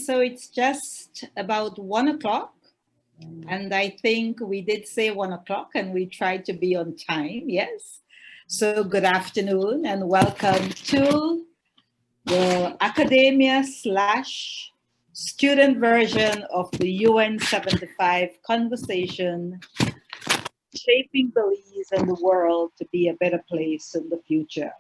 so it's just about 1 o'clock. And I think we did say 1 o'clock and we tried to be on time, yes. So good afternoon and welcome to the academia / student version of the UN75 conversation, shaping Belize and the world to be a better place in the future.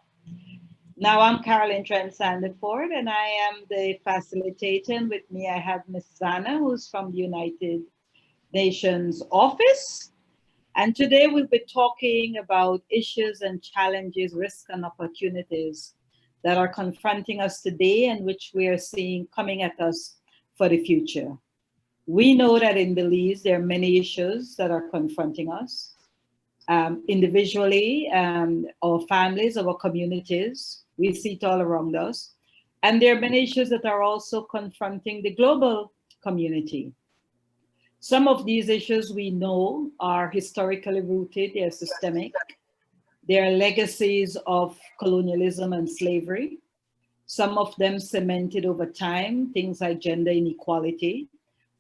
Now I'm Carolyn Trent Sandiford and I am the facilitator. And with me I have Ms. Zana, who's from the United Nations office. And today we'll be talking about issues and challenges, risks and opportunities that are confronting us today and which we are seeing coming at us for the future. We know that in Belize, there are many issues that are confronting us individually, our families, our communities. We see it all around us. And there are many issues that are also confronting the global community. Some of these issues we know are historically rooted, they're systemic. They are legacies of colonialism and slavery. Some of them cemented over time, things like gender inequality,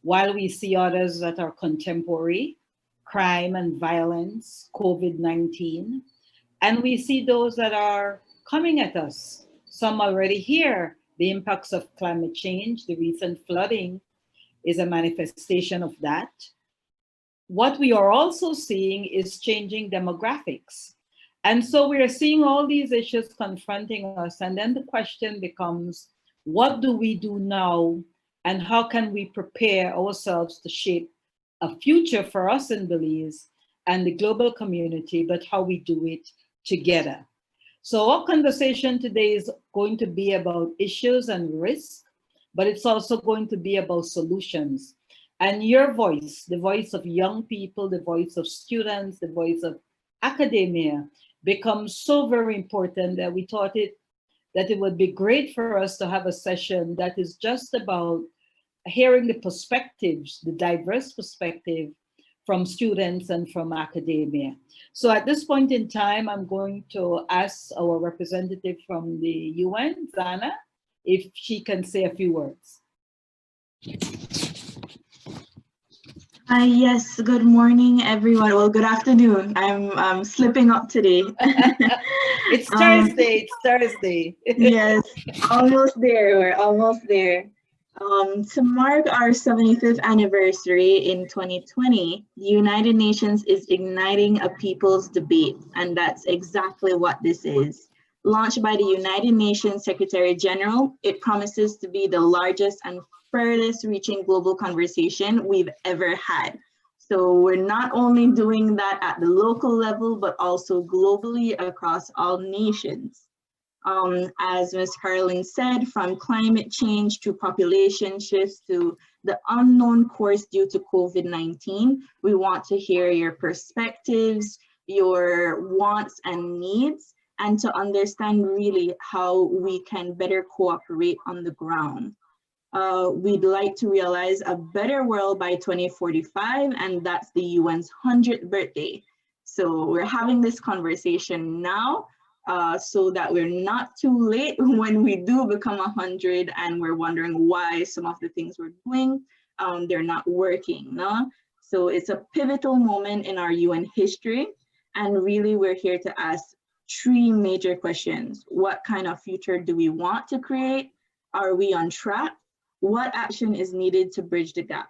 while we see others that are contemporary, crime and violence, COVID-19. And we see those that are coming at us. Some already here, the impacts of climate change, the recent flooding is a manifestation of that. What we are also seeing is changing demographics. And so we are seeing all these issues confronting us. And then the question becomes, what do we do now? And how can we prepare ourselves to shape a future for us in Belize and the global community, but how we do it together? So our conversation today is going to be about issues and risks, but it's also going to be about solutions. And your voice, the voice of young people, the voice of students, the voice of academia becomes so very important that we thought that it would be great for us to have a session that is just about hearing the perspectives, the diverse perspective from students and from academia. So at this point in time, I'm going to ask our representative from the UN, Zana, if she can say a few words. Yes, good morning, everyone. Well, good afternoon. I'm slipping up today. It's Thursday, it's Thursday. Yes, almost there, we're almost there. To mark our 75th anniversary in 2020, the United Nations is igniting a people's debate, and that's exactly what this is. Launched by the United Nations Secretary General, it promises to be the largest and furthest reaching global conversation we've ever had. So we're not only doing that at the local level, but also globally across all nations. As Ms. Carolyn said, from climate change to population shifts to the unknown course due to COVID-19, we want to hear your perspectives, your wants and needs, and to understand really how we can better cooperate on the ground. We'd like to realize a better world by 2045, and that's the UN's 100th birthday. So we're having this conversation now so that we're not too late when we do become 100 and we're wondering why some of the things we're doing, they're not working. No? So it's a pivotal moment in our UN history. And really, we're here to ask three major questions. What kind of future do we want to create? Are we on track? What action is needed to bridge the gap?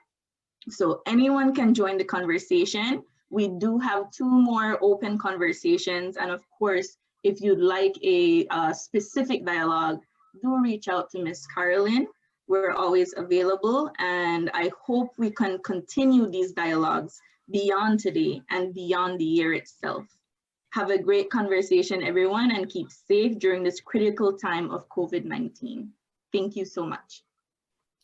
So anyone can join the conversation. We do have 2 more open conversations. And of course, if you'd like a specific dialogue, do reach out to Ms. Carolyn. We're always available. And I hope we can continue these dialogues beyond today and beyond the year itself. Have a great conversation, everyone, and keep safe during this critical time of COVID-19. Thank you so much.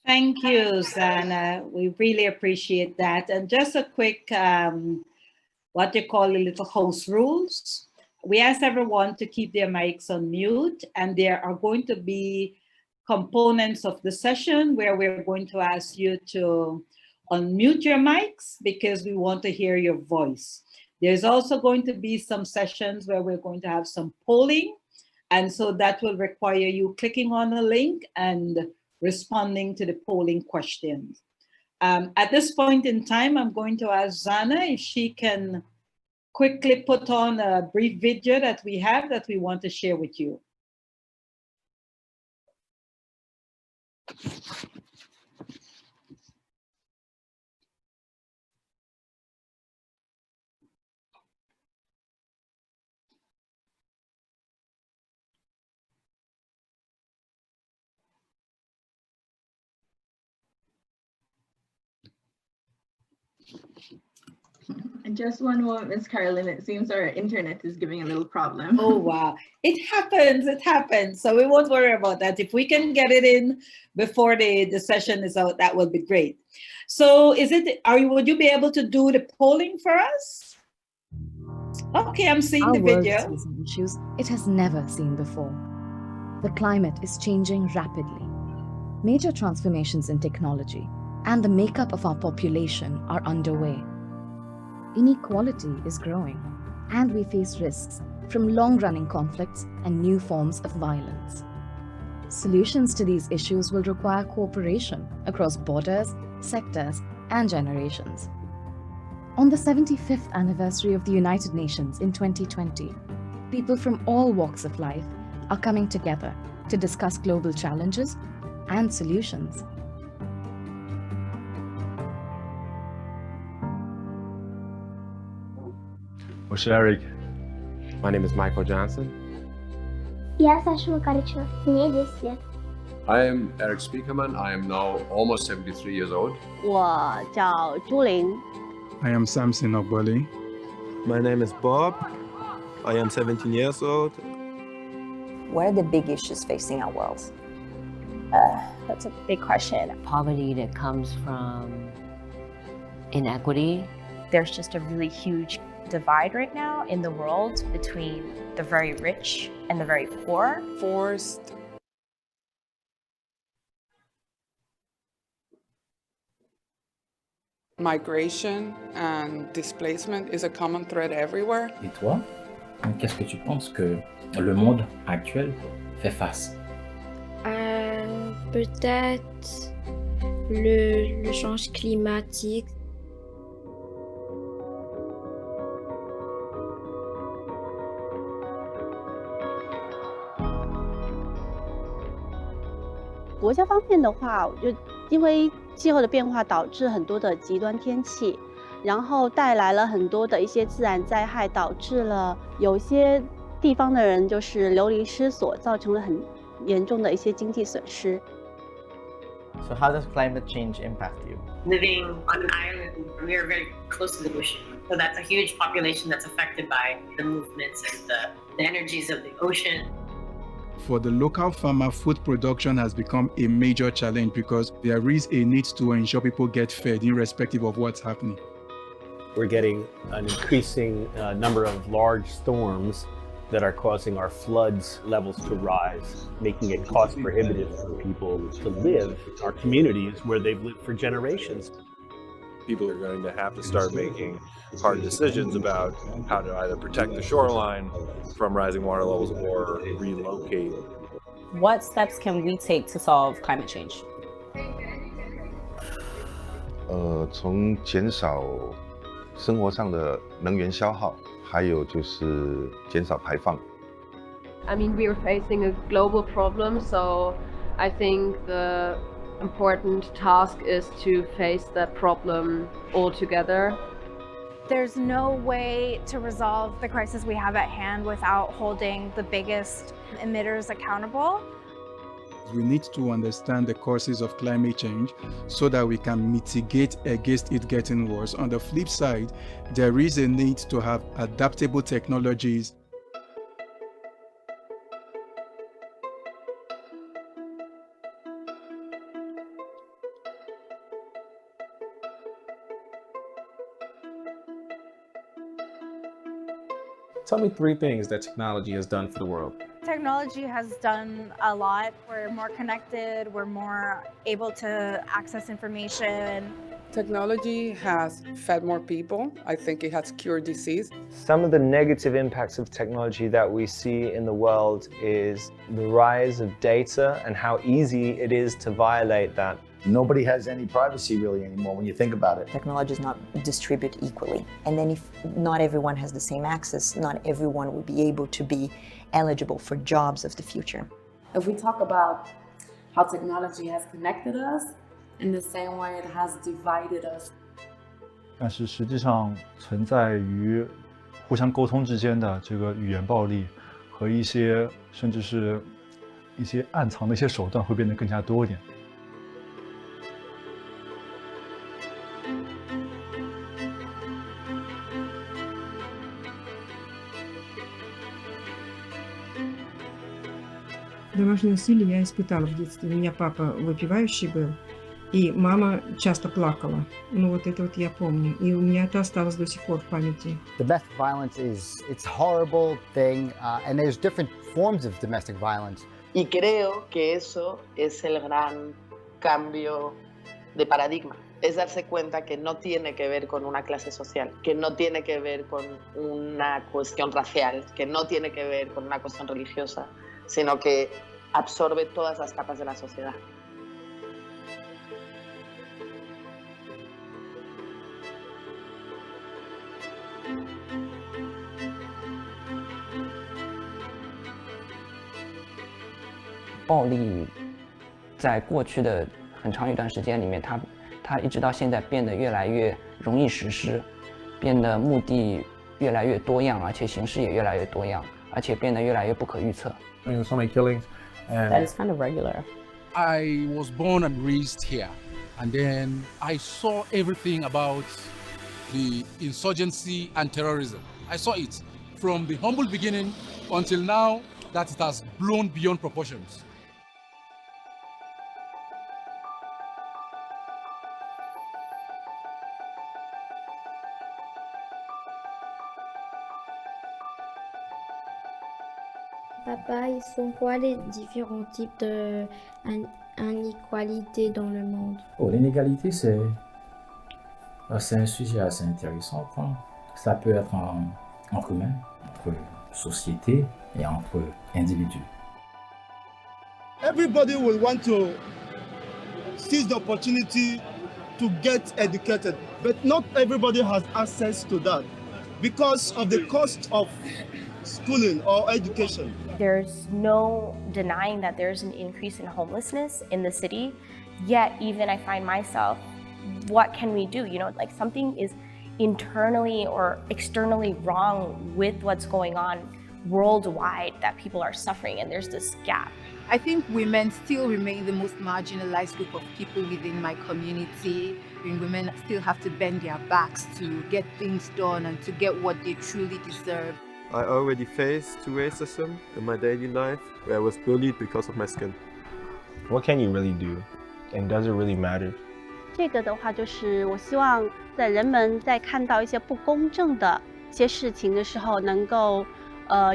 Thank you, Zana. We really appreciate that. And just a quick, what they call a little house rules. We ask everyone to keep their mics on mute, and there are going to be components of the session where we're going to ask you to unmute your mics because we want to hear your voice. There's also going to be some sessions where we're going to have some polling. And so that will require you clicking on a link and responding to the polling questions. At this point in time, I'm going to ask Zana if she can quickly put on a brief video that we have that we want to share with you. And just one moment, Ms. Carolyn, it seems our internet is giving a little problem. Oh, wow. It happens. So we won't worry about that. If we can get it in before the session is out, that would be great. So would you be able to do the polling for us? Okay, I'm seeing the video. Our world is facing issues it has never seen before. The climate is changing rapidly. Major transformations in technology and the makeup of our population are underway. Inequality is growing, and we face risks from long-running conflicts and new forms of violence. Solutions to these issues will require cooperation across borders, sectors, and generations. On the 75th anniversary of the United Nations in 2020, people from all walks of life are coming together to discuss global challenges and solutions. What's Eric? My name is Michael Johnson. Я Саша Макарычева, мне 10 лет. I am Eric Spiekerman. I am now almost 73 years old. 我叫朱琳。 I am Samson Ogboli. My name is Bob. I am 17 years old. What are the big issues facing our world? That's a big question. Poverty that comes from inequity. There's just a really huge divide right now in the world between the very rich and the very poor. Forced migration and displacement is a common thread everywhere. Et toi, qu'est-ce que tu penses que le monde actuel fait face? Peut-être le changement climatique. «国家方面的话，就因为气候的变化导致很多的极端天气，然后带来了很多的一些自然灾害，导致了有些地方的人就是流离失所，造成了很严重的一些经济损失。 So how does climate change impact you? Living on an island, we're very close to the ocean. So that's a huge population that's affected by the movements and the energies of the ocean. For the local farmer, food production has become a major challenge because there is a need to ensure people get fed irrespective of what's happening. We're getting an increasing number of large storms that are causing our floods levels to rise, making it cost prohibitive for people to live in our communities where they've lived for generations. People are going to have to start making hard decisions about how to either protect the shoreline from rising water levels or relocate. What steps can we take to solve climate change? 从减少生活上的能源消耗，还有就是减少排放。 I mean, we are facing a global problem, so I think the important task is to face that problem all together. There's no way to resolve the crisis we have at hand without holding the biggest emitters accountable. We need to understand the causes of climate change so that we can mitigate against it getting worse. On the flip side, there is a need to have adaptable technologies. Tell me 3 things that technology has done for the world. Technology has done a lot. We're more connected, we're more able to access information. Technology has fed more people. I think it has cured disease. Some of the negative impacts of technology that we see in the world is the rise of data and how easy it is to violate that. Nobody has any privacy really anymore when you think about it. Technology is not distributed equally. And then if not everyone has the same access, not everyone would be able to be eligible for jobs of the future. If we talk about how technology has connected us, in the same way it has divided us. 但是实际上存在于互相沟通之间的这个语言暴力和一些甚至是一些暗藏的一些手段会变得更加多一点。Домашнее насилие я испытала в детстве. У меня папа выпивающий был, и мама часто плакала. Ну вот это вот я помню. И у меня это осталось до сих пор в памяти. Domestic violence it's a horrible thing, and there's different forms of domestic violence. Y creo que eso es el gran cambio de paradigma. Es darse cuenta que no tiene que ver con una clase social, que no tiene que ver con una cuestión racial, que no tiene que ver con una cuestión religiosa, sino que absorbe todas las capas de la sociedad.《暴力在过去的很长一段时间里面，它一直到现在变得越来越容易实施，变得目的越来越多样，而且形式也越来越多样，而且变得越来越不可预测。So many killings, and that is kind of regular. I was born and raised here, and then I saw everything about the insurgency and terrorism. I saw it from the humble beginning until now that it has blown beyond proportions. Papa, ils sont quoi les différents types d'inégalités dans le monde? Oh, l'inégalité, c'est un sujet assez intéressant. Ça peut être entre humains, entre sociétés et entre individus. Everybody will want to seize the opportunity to get educated, but not everybody has access to that because of the cost of schooling or education. There's no denying that there's an increase in homelessness in the city, yet even I find myself, what can we do? You know, like something is internally or externally wrong with what's going on worldwide that people are suffering, and there's this gap. I think women still remain the most marginalized group of people within my community. And women still have to bend their backs to get things done and to get what they truly deserve. I already faced racism in my daily life, where I was bullied because of my skin. What can you really do? And does it really matter? 这个的话，就是我希望在人们在看到一些不公正的一些事情的时候，能够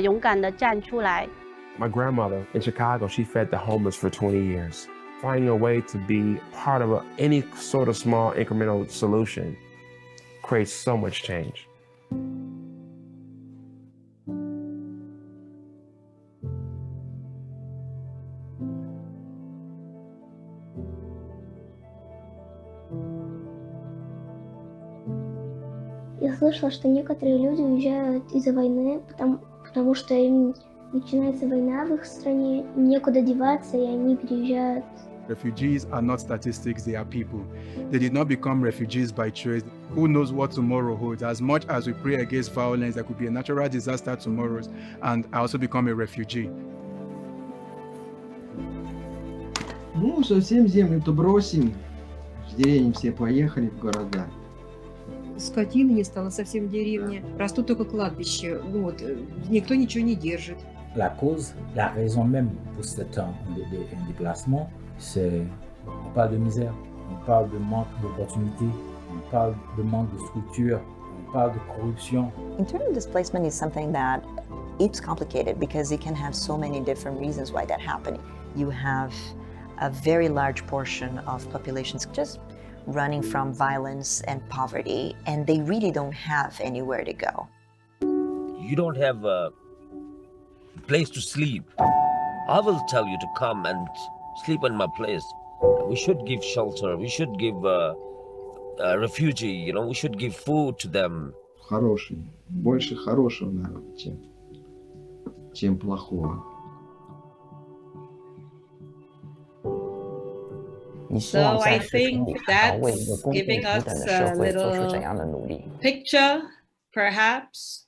勇敢地站出来。My grandmother in Chicago, she fed the homeless for 20 years. Finding a way to be part of any sort of small incremental solution creates so much change. Я слышала, что некоторые люди уезжают из-за войны, потому что им начинается война в их стране, некуда деваться, и они переезжают. Refugees are not statistics, they are people. They did not become refugees by choice. Who knows what tomorrow holds? As much as we pray against violence, there could be a natural disaster tomorrow, and I also become a refugee. Ну, совсем землю-то бросим. С деревень все поехали в города. Скотины не стало совсем в деревне, растут только кладбища, вот, никто ничего не держит. La cause, la raison même pour cet déplacement, c'est on parle de misère, on parle de manque d'opportunités, on parle de manque de structure, on parle de corruption. Internal displacement is something that it's complicated because it can have so many different reasons why that's happening. You have a very large portion of populations just running from violence and poverty, and they really don't have anywhere to go. You don't have a place to sleep. I will tell you to come and sleep in my place. We should give shelter. We should give refugee. You know, we should give food to them. Хороший, больше хорошего народа, чем плохого. So I think that's giving us a little picture, perhaps,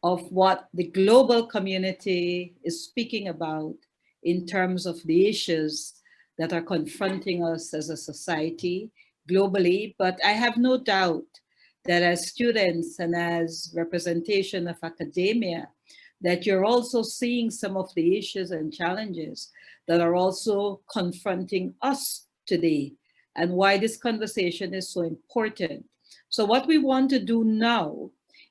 of what the global community is speaking about in terms of the issues that are confronting us as a society globally. But I have no doubt that as students and as representation of academia, that you're also seeing some of the issues and challenges that are also confronting us today, and why this conversation is so important. So what we want to do now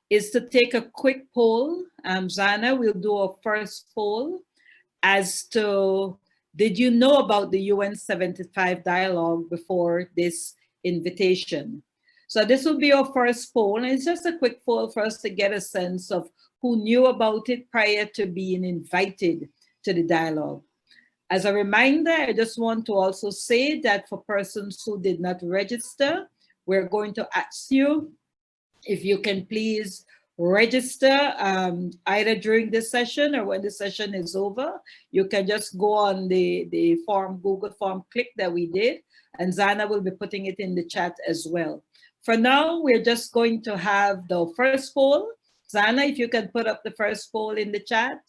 is to take a quick poll. Zana will do a first poll as to, did you know about the UN75 dialogue before this invitation? So this will be our first poll, and it's just a quick poll for us to get a sense of who knew about it prior to being invited to the dialogue. As a reminder, I just want to also say that for persons who did not register, we're going to ask you if you can please register either during this session or when the session is over. You can just go on the form, Google form click that we did, and Zana will be putting it in the chat as well. For now, we're just going to have the first poll. Zana, if you can put up the first poll in the chat.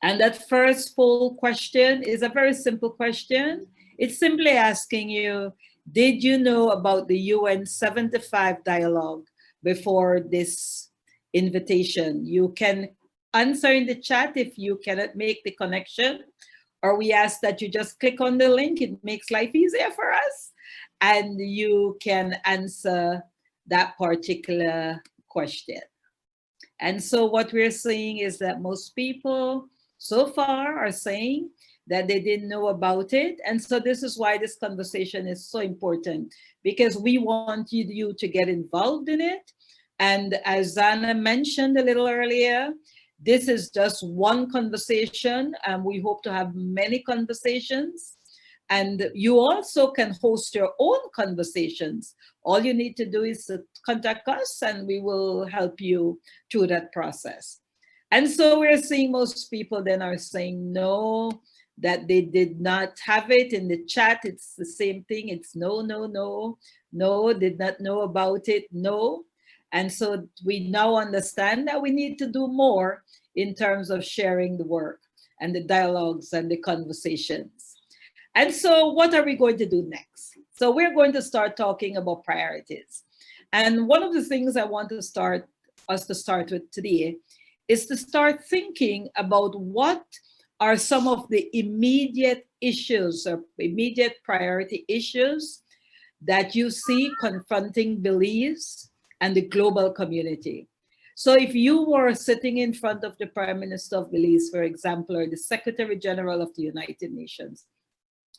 And that first poll question is a very simple question. It's simply asking you, did you know about the UN75 dialogue before this invitation? You can answer in the chat if you cannot make the connection, or we ask that you just click on the link. It makes life easier for us, and you can answer that particular question. And so what we're seeing is that most people so far are saying that they didn't know about it. And so this is why this conversation is so important, because we want you to get involved in it. And as Zana mentioned a little earlier, this is just one conversation, and we hope to have many conversations. And you also can host your own conversations. All you need to do is to contact us, and we will help you through that process. And so we're seeing most people then are saying no, that they did not have it. In the chat, it's the same thing. It's no, no, no, no, did not know about it, no. And so we now understand that we need to do more in terms of sharing the work and the dialogues and the conversations. And so what are we going to do next? So we're going to start talking about priorities. And one of the things I want to start with today is to start thinking about what are some of the immediate issues or immediate priority issues that you see confronting Belize and the global community. So if you were sitting in front of the Prime Minister of Belize, for example, or the Secretary General of the United Nations,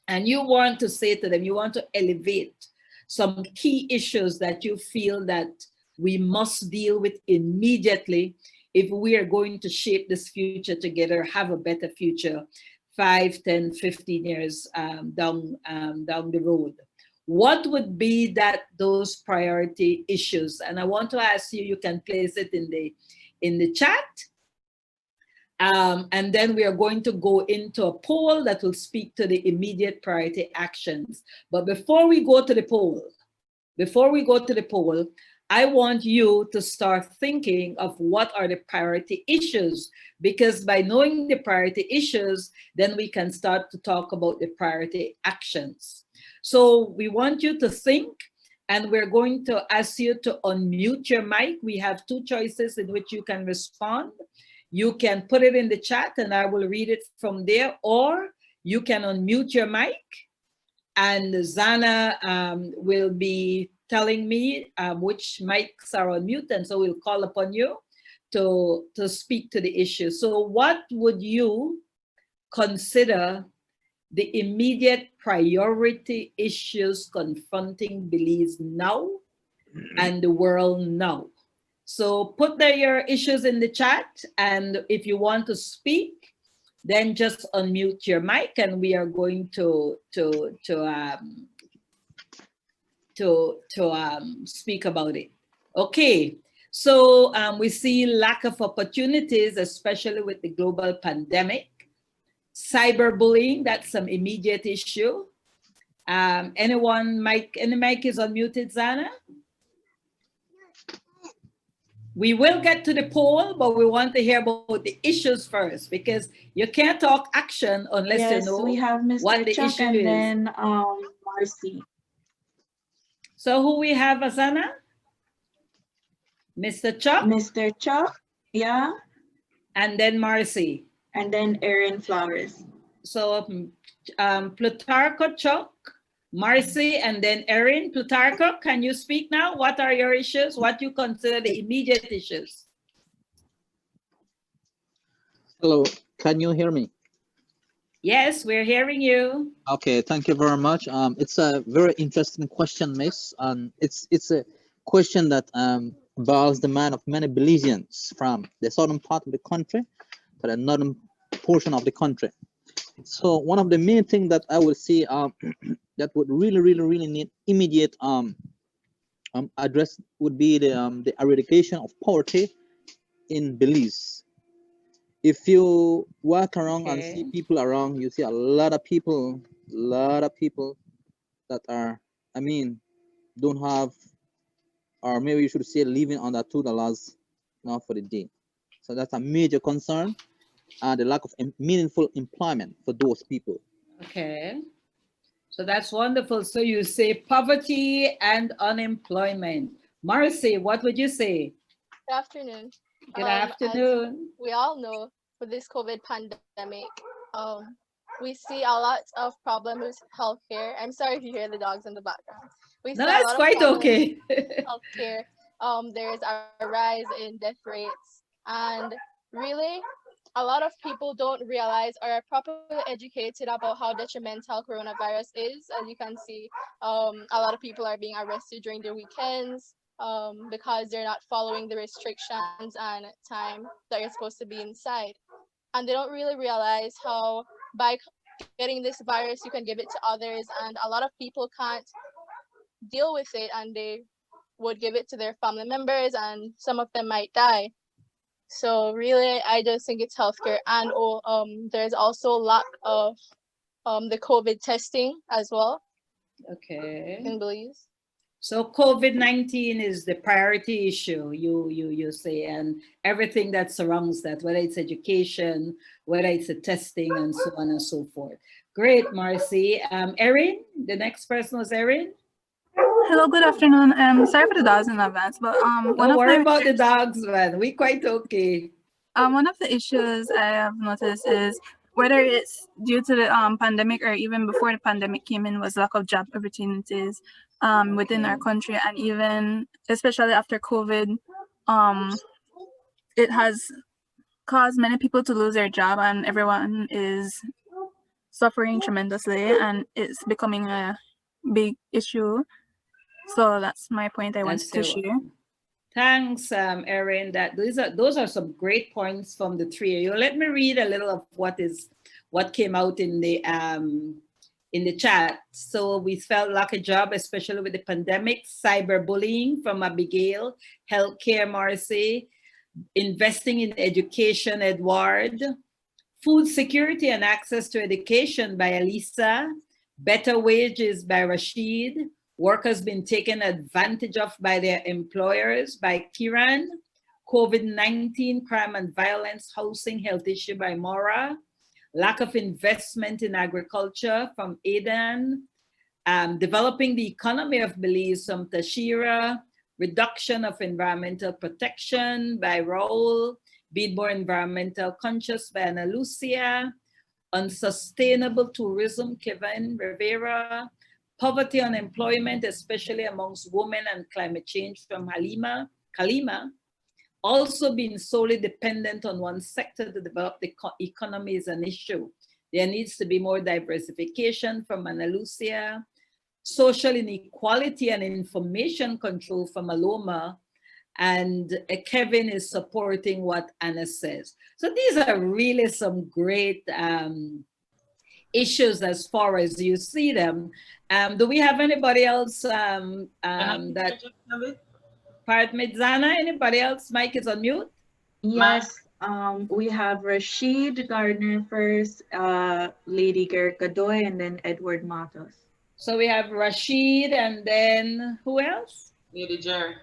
and you want to say to them, you want to elevate some key issues that you feel that we must deal with immediately if we are going to shape this future together, have a better future 5, 10, 15 years down the road. What would be those priority issues? And I want to ask you, you can place it in the chat. And then we are going to go into a poll that will speak to the immediate priority actions. But before we go to the poll, I want you to start thinking of what are the priority issues, because by knowing the priority issues, then we can start to talk about the priority actions. So we want you to think, and we're going to ask you to unmute your mic. We have 2 choices in which you can respond. You can put it in the chat and I will read it from there, or you can unmute your mic and Zana will be telling me which mics are on mute, and so we'll call upon you to speak to the issue. So what would you consider the immediate priority issues confronting Belize now and the world now. So put your issues in the chat, and if you want to speak, then just unmute your mic, and we are going to speak about it. Okay, so we see lack of opportunities, especially with the global pandemic. Cyberbullying, that's some immediate issue. Any mic is unmuted, Zana? We will get to the poll, but we want to hear about the issues first, because you can't talk action unless you know we have Mr. what the Chuck issue and is. then Marcy. So who we have, Azana? Mr. Chuck? Mr. Chuck, yeah. And then Marcy. And then Erin Flowers. So Plutarco, Chuck, Marcy, and then Erin. Plutarco, can you speak now? What are your issues? What you consider the immediate issues? Hello, can you hear me? Yes, we're hearing you. Okay, thank you very much. It's a very interesting question, Miss. It's a question that involves the mind of many Belizeans from the southern part of the country to the northern portion of the country. So one of the main things that I would see that would really need immediate address would be the eradication of poverty in Belize. If you walk around and see people around, you see a lot of people that are, I mean, don't have, or maybe you should say living under $2 now for the day. So that's a major concern, and the lack of meaningful employment for those people. Okay, so that's wonderful. So you say poverty and unemployment. Marcy, what would you say? Good afternoon. Good afternoon. As we all know, with this COVID pandemic, we see a lot of problems with healthcare. I'm sorry if you hear the dogs in the background. We see that's quite okay. Healthcare. There's a rise in death rates, and really, a lot of people don't realize or are properly educated about how detrimental coronavirus is. As you can see, a lot of people are being arrested during their weekends because they're not following the restrictions and time that you're supposed to be inside. And they don't really realize how by getting this virus, you can give it to others, and a lot of people can't deal with it, and they would give it to their family members, and some of them might die. So really, I just think it's healthcare, and there's also lack of the COVID testing as well. Okay. In Belize. So COVID-19 is the priority issue, you say, and everything that surrounds that, whether it's education, whether it's the testing, and so on and so forth. Great, Marcy. Erin, the next person was Erin. Hello, good afternoon. Sorry for the dogs in advance, but don't worry about the dogs, man. We quite okay. One of the issues I have noticed is whether it's due to the pandemic or even before the pandemic came in, was lack of job opportunities within our country, and even especially after COVID, it has caused many people to lose their job, and everyone is suffering tremendously, and it's becoming a big issue. So that's my point I wanted to share. Thanks, Erin. Those are some great points from the three of you. Let me read a little of what came out in the chat. So we felt lack of job, especially with the pandemic, cyberbullying from Abigail, healthcare, Marcy, investing in education, Edward, food security and access to education by Elisa, better wages by Rashid, workers being taken advantage of by their employers by Kiran, COVID-19, crime and violence, housing, health issue by Maura, lack of investment in agriculture from Aidan, developing the economy of Belize from Tashira, reduction of environmental protection by Raul, being more environmental conscious by Ana Lucia, unsustainable tourism, Kevin Rivera, poverty, unemployment, especially amongst women, and climate change from Kalima, also being solely dependent on one sector to develop the economy is an issue. There needs to be more diversification from Ana Lucia, social inequality and information control from Aloma, and Kevin is supporting what Anna says. So these are really some great issues as far as you see them. Do we have anybody else that, pardon me, Zana, anybody else? Mike is on mute? Yes, we have Rashid Gardner first, Lady Gerkadoy, and then Edward Matos. So we have Rashid, and then who else? Lady Jer.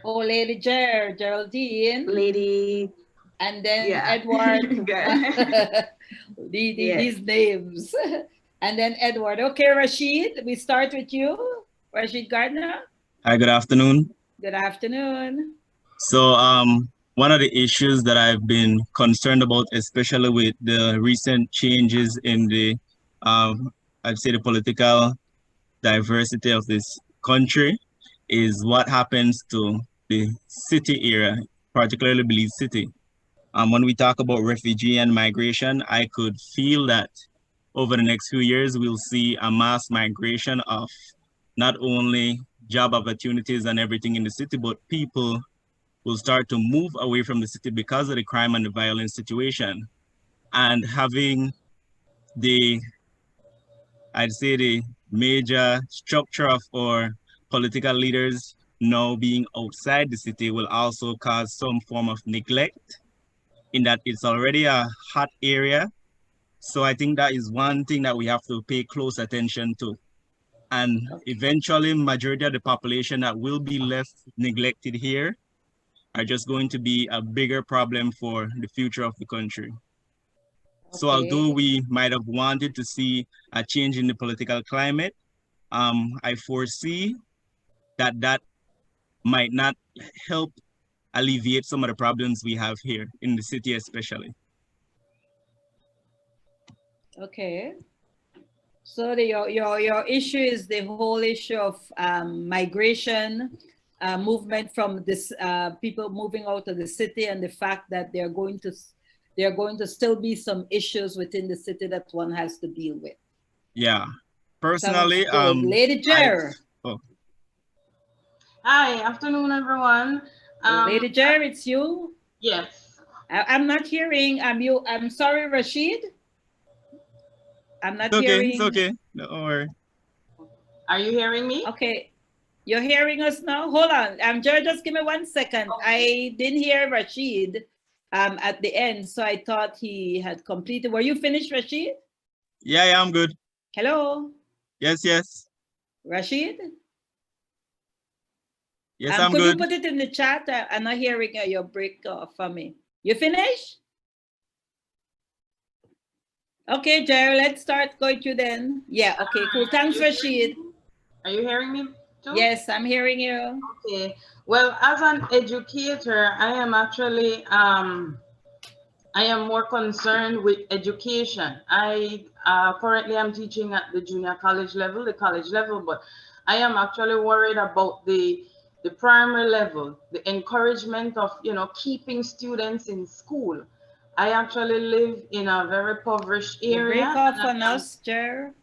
Oh, Lady Geraldine. Lady. And then Yeah. Edward. These names. And then Edward. Okay, Rashid, we start with you. Rashid Gardner. Hi, good afternoon. Good afternoon. So one of the issues that I've been concerned about, especially with the recent changes in the, I'd say the political diversity of this country, is what happens to the city area, particularly Belize City. When we talk about refugee and migration, I could feel that over the next few years, we'll see a mass migration of not only job opportunities and everything in the city, but people will start to move away from the city because of the crime and the violence situation. And having the, I'd say the major structure of our political leaders now being outside the city will also cause some form of neglect in that it's already a hot area. So I think that is one thing that we have to pay close attention to. And eventually, majority of the population that will be left neglected here are just going to be a bigger problem for the future of the country. Okay. So although we might have wanted to see a change in the political climate, I foresee that that might not help alleviate some of the problems we have here in the city especially. Okay. So your issue is the whole issue of migration, movement from this people moving out of the city, and the fact that there are going to still be some issues within the city that one has to deal with. Yeah, personally, Lady Jer. Hi, afternoon, everyone. Lady Jer, it's you. Yes. I'm not hearing. I'm sorry, Rashid. I'm not hearing. It's okay. Don't worry. Are you hearing me? Okay. You're hearing us now? Hold on. Jer, just give me 1 second. Okay. I didn't hear Rashid at the end, so I thought he had completed. Were you finished, Rashid? Yeah, I'm good. Hello? Yes. Rashid? Yes, I'm good. good. Could you put it in the chat? I'm not hearing your break for me. You finished? Okay, Jer, let's start going to then. Yeah, okay, cool. Thanks, Rashid. Are you hearing me too? Yes, I'm hearing you. Okay. Well, as an educator, I am actually, I am more concerned with education. I currently am teaching at the junior college level, the college level, but I am actually worried about the primary level, the encouragement of, keeping students in school. I actually live in a very impoverished area. Break off on us, Jer.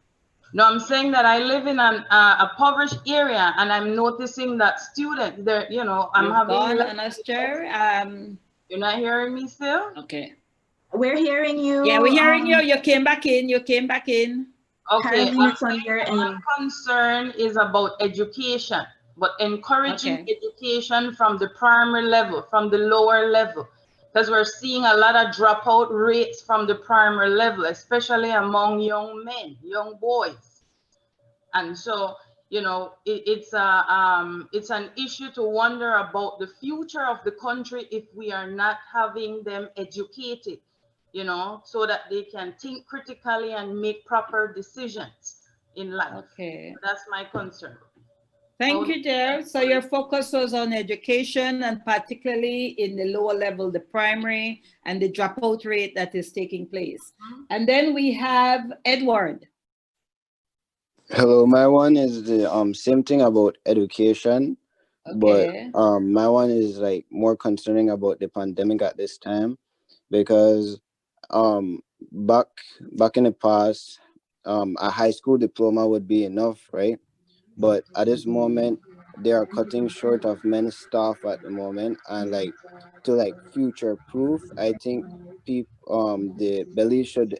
No, I'm saying that I live in a impoverished area, and I'm noticing that students, I'm having gone on us, Jer. You're not hearing me still? Okay. We're hearing you. Yeah, we're hearing you. You came back in. Okay. My concern is about education, but encouraging education from the primary level, from the lower level, because we're seeing a lot of dropout rates from the primary level, especially among young men, young boys. And so, it's an issue to wonder about the future of the country if we are not having them educated, so that they can think critically and make proper decisions in life. Okay. That's my concern. Thank you, Jer. So your focus was on education, and particularly in the lower level, the primary, and the dropout rate that is taking place. And then we have Edward. Hello, my one is the same thing about education, but my one is like more concerning about the pandemic at this time, because back in the past, a high school diploma would be enough, right? But at this moment, they are cutting short of many staff at the moment, and like to like future proof, I think the Belize should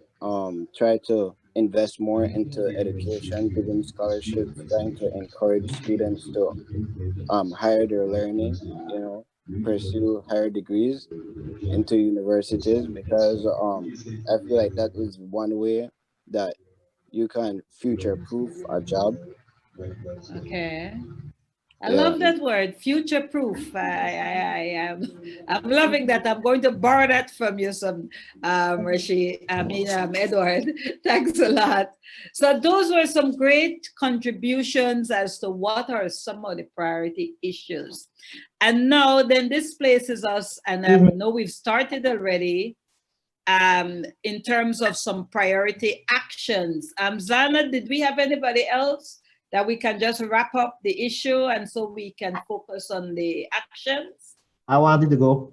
try to invest more into education, giving scholarships, trying to encourage students to higher their learning, you know, pursue higher degrees into universities, because I feel like that is one way that you can future proof a job. Okay. I Yeah. love that word, future proof. I'm loving that. I'm going to borrow that from you, Edward. Thanks a lot. So those were some great contributions as to what are some of the priority issues. And now then this places us, and I know we've started already, in terms of some priority actions. Zana, did we have anybody else that we can just wrap up the issue and so we can focus on the actions? I wanted to go.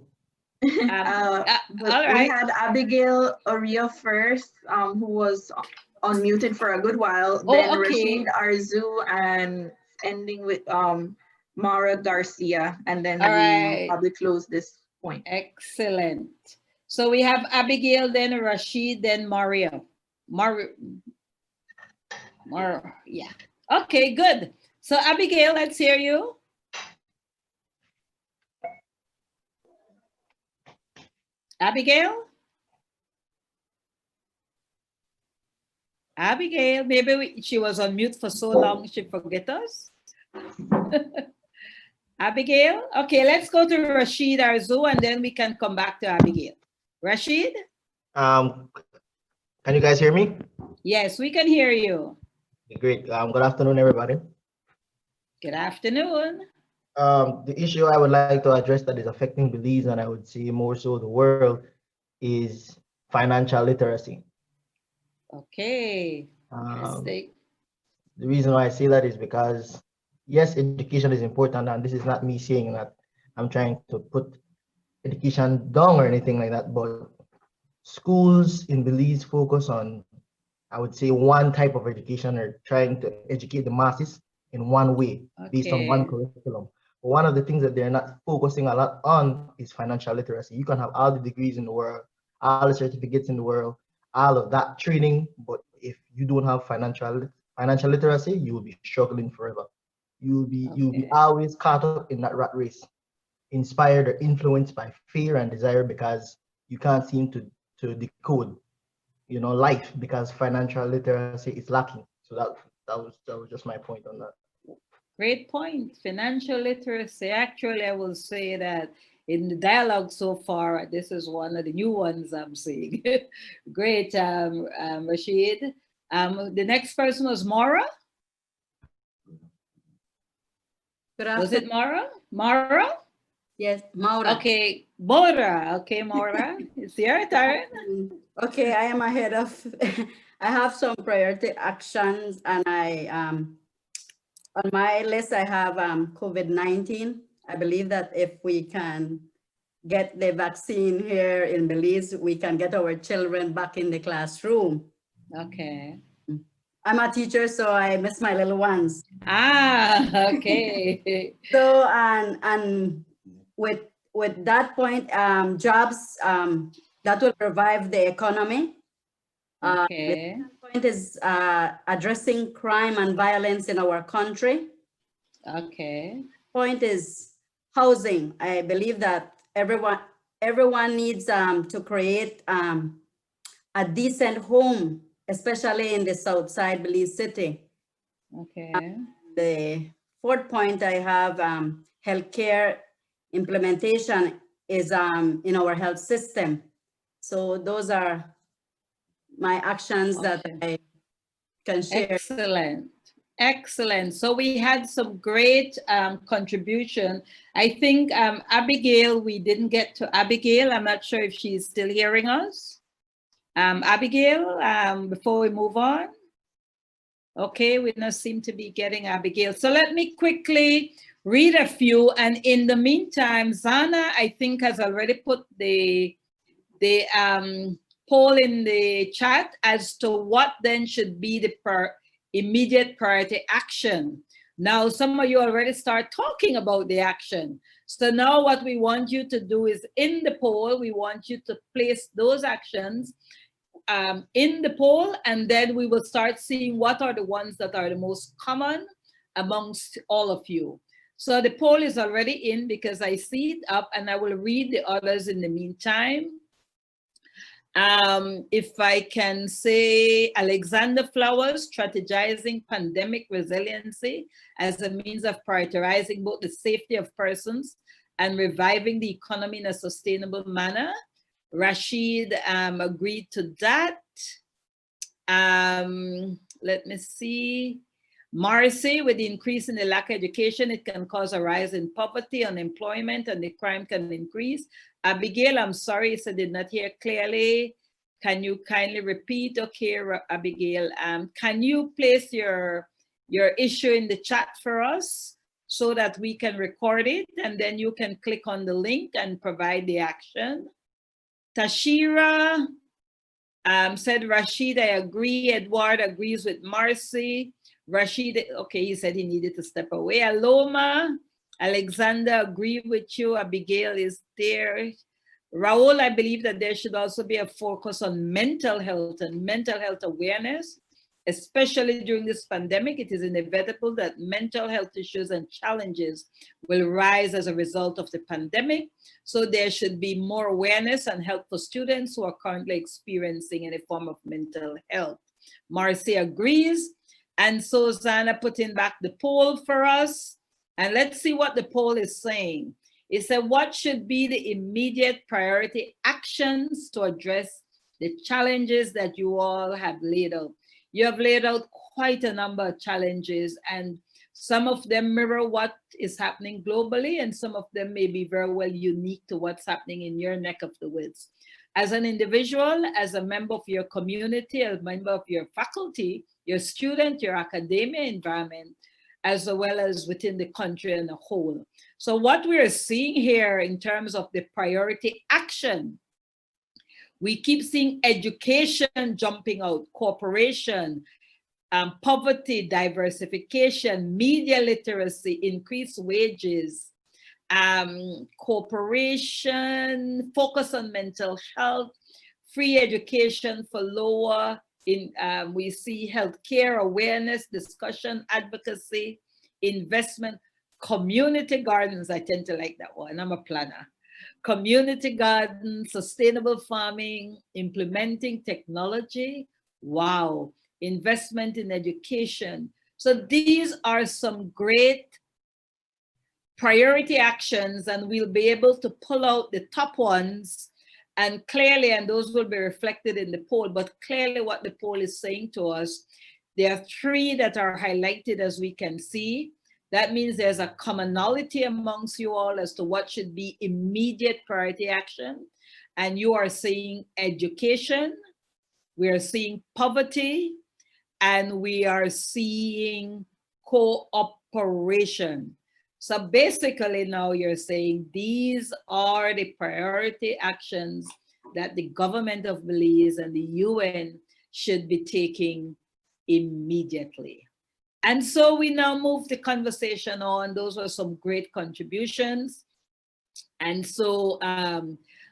But we had Abigail Oria first, who was unmuted for a good while. Then Rashid Arzu, and ending with Mara Garcia, and then we probably close this point. Excellent. So we have Abigail, then Rashid, then Mario. Yeah. Okay, good. So Abigail, let's hear you. Abigail? Abigail, maybe she was on mute for so long she forget us. Abigail? Okay, let's go to Rashid Arzu and then we can come back to Abigail. Rashid? Can you guys hear me? Yes, we can hear you. Great. Good afternoon, everybody. Good afternoon. The issue I would like to address that is affecting Belize, and I would say more so the world, is financial literacy. Okay. The reason why I say that is because, yes, education is important, and this is not me saying that I'm trying to put education down or anything like that, but schools in Belize focus on, I would say, one type of education, or trying to educate the masses in one way, based on one curriculum. But one of the things that they're not focusing a lot on is financial literacy. You can have all the degrees in the world, all the certificates in the world, all of that training, but if you don't have financial literacy, you will be struggling forever. You'll be always caught up in that rat race, inspired or influenced by fear and desire, because you can't seem to decode, life, because financial literacy is lacking. So that was just my point on that. Great point. Financial literacy. Actually, I will say that in the dialogue so far, this is one of the new ones I'm seeing. Great, Rashid. The next person was Maura. Was it Maura? Maura? Yes, Maura. Okay, Maura. Okay, Maura. It's your turn. Okay, I am ahead of. I have some priority actions, and on my list I have COVID-19. I believe that if we can get the vaccine here in Belize, we can get our children back in the classroom. Okay. I'm a teacher, so I miss my little ones. Okay. So and with that point, jobs that will revive the economy. Okay. The point is addressing crime and violence in our country. Okay. Point is housing. I believe that everyone needs to create a decent home, especially in the South Side Belize City. Okay. The fourth point I have, healthcare implementation is in our health system. So those are my actions that I can share. Excellent. Excellent. So we had some great contribution. I think Abigail, we didn't get to Abigail. I'm not sure if she's still hearing us. Abigail, before we move on. Okay, we don't seem to be getting Abigail. So let me quickly read a few. And in the meantime, Zana, I think, has already put the poll in the chat as to what then should be the immediate priority action. Now, some of you already start talking about the action. So now what we want you to do is in the poll, we want you to place those actions in the poll, and then we will start seeing what are the ones that are the most common amongst all of you. So the poll is already in because I see it up, and I will read the others in the meantime. If I can say, Alexander Flowers, strategizing pandemic resiliency as a means of prioritizing both the safety of persons and reviving the economy in a sustainable manner. Rashid agreed to that. Let me see. Marcy, with the increase in the lack of education, it can cause a rise in poverty, unemployment, and the crime can increase. Abigail, I'm sorry if I did not hear clearly. Can you kindly repeat? Okay, Abigail, can you place your issue in the chat for us so that we can record it, and then you can click on the link and provide the action. Tashira said, Rashid, I agree. Edward agrees with Marcy. Rashid, okay, he said he needed to step away. Aloma, Alexander, agree with you. Abigail is there. Raul, I believe that there should also be a focus on mental health and mental health awareness, especially during this pandemic. It is inevitable that mental health issues and challenges will rise as a result of the pandemic. So there should be more awareness and help for students who are currently experiencing any form of mental health. Marcy agrees. And so Zana put in back the poll for us. And let's see what the poll is saying. It said, what should be the immediate priority actions to address the challenges that you all have laid out? You have laid out quite a number of challenges, and some of them mirror what is happening globally, and some of them may be very well unique to what's happening in your neck of the woods. As an individual, as a member of your community, as a member of your faculty, your student, your academia environment, as well as within the country as a whole. So what we are seeing here in terms of the priority action, we keep seeing education jumping out, cooperation, poverty, diversification, media literacy, increased wages, cooperation, focus on mental health, free education for lower, we see healthcare, awareness, discussion, advocacy, investment, community gardens. I tend to like that one. I'm a planner. Community gardens, sustainable farming, implementing technology. Wow. Investment in education. So these are some great priority actions, and we'll be able to pull out the top ones. And clearly, and those will be reflected in the poll, but clearly what the poll is saying to us, there are three that are highlighted as we can see. That means there's a commonality amongst you all as to what should be immediate priority action. And you are seeing education, we are seeing poverty, and we are seeing cooperation. So basically now you're saying these are the priority actions that the government of Belize and the UN should be taking immediately. And so we now move the conversation on. Those were some great contributions. And so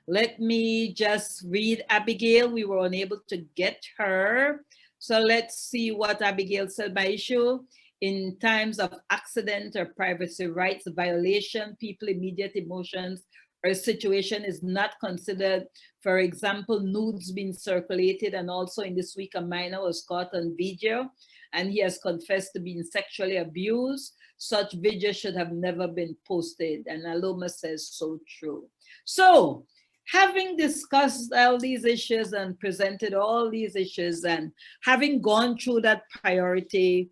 let me just read Abigail. We were unable to get her. So let's see what Abigail said. My issue: in times of accident or privacy rights violation, people's immediate emotions or situation is not considered. For example, nudes being circulated, and also in this week a minor was caught on video and he has confessed to being sexually abused. Such video should have never been posted. And Aloma says so true. So having discussed all these issues and presented all these issues and having gone through that priority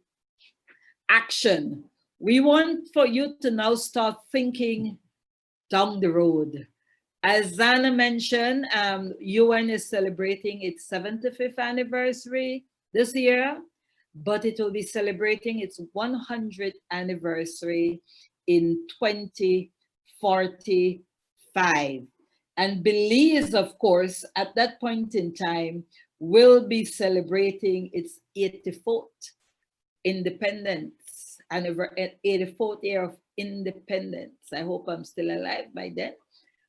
action, we want for you to now start thinking down the road. As Zana mentioned, UN is celebrating its 75th anniversary this year, but it will be celebrating its 100th anniversary in 2045. And Belize, of course, at that point in time, will be celebrating its 84th independence, and 84th year of independence. I hope I'm still alive by then.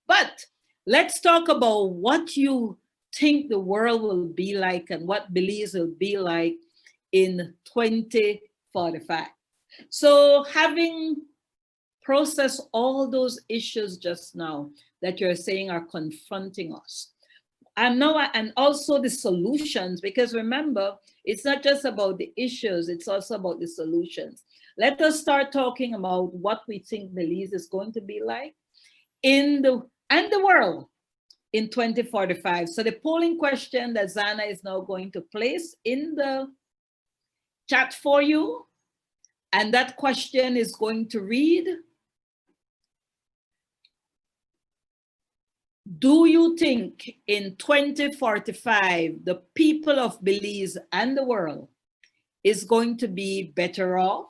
But let's talk about what you think the world will be like and what Belize will be like in 2045. So having processed all those issues just now that you're saying are confronting us, and also the solutions, because remember, it's not just about the issues, it's also about the solutions. Let us start talking about what we think Belize is going to be like in the world in 2045. So the polling question that Zana is now going to place in the chat for you, and that question is going to read, do you think in 2045 the people of Belize and the world is going to be better off,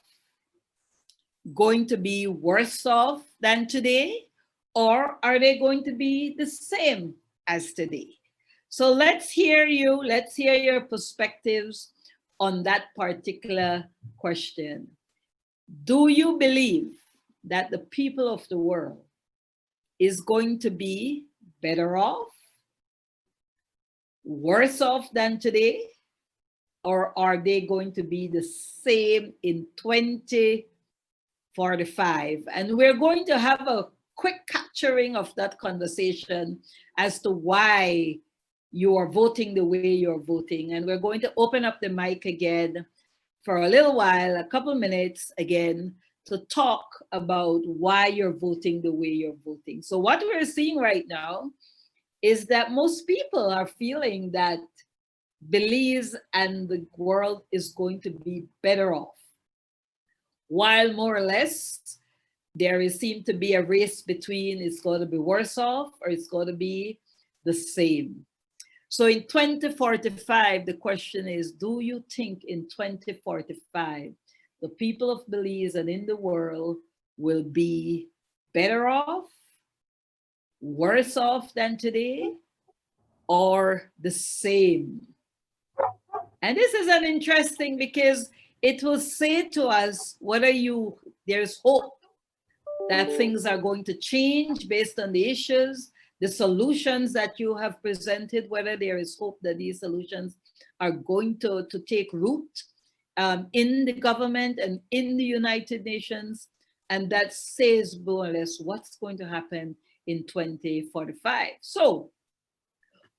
going to be worse off than today, or are they going to be the same as today? So let's hear you, let's hear your perspectives on that particular question. Do you believe that the people of the world is going to be better off, worse off than today, or are they going to be the same in 2045? And we're going to have a quick capturing of that conversation as to why you are voting the way you're voting. And we're going to open up the mic again for a little while, a couple minutes again, to talk about why you're voting the way you're voting. So what we're seeing right now is that most people are feeling that Belize and the world is going to be better off, while more or less there seems to be a race between it's going to be worse off or it's going to be the same. So in 2045, the question is, do you think in 2045 the people of Belize and in the world will be better off, worse off than today, or the same? And this is an interesting, because it will say to us whether there's hope that things are going to change based on the issues, the solutions that you have presented, whether there is hope that these solutions are going to take root in the government and in the United Nations. And that says more or less what's going to happen in 2045. So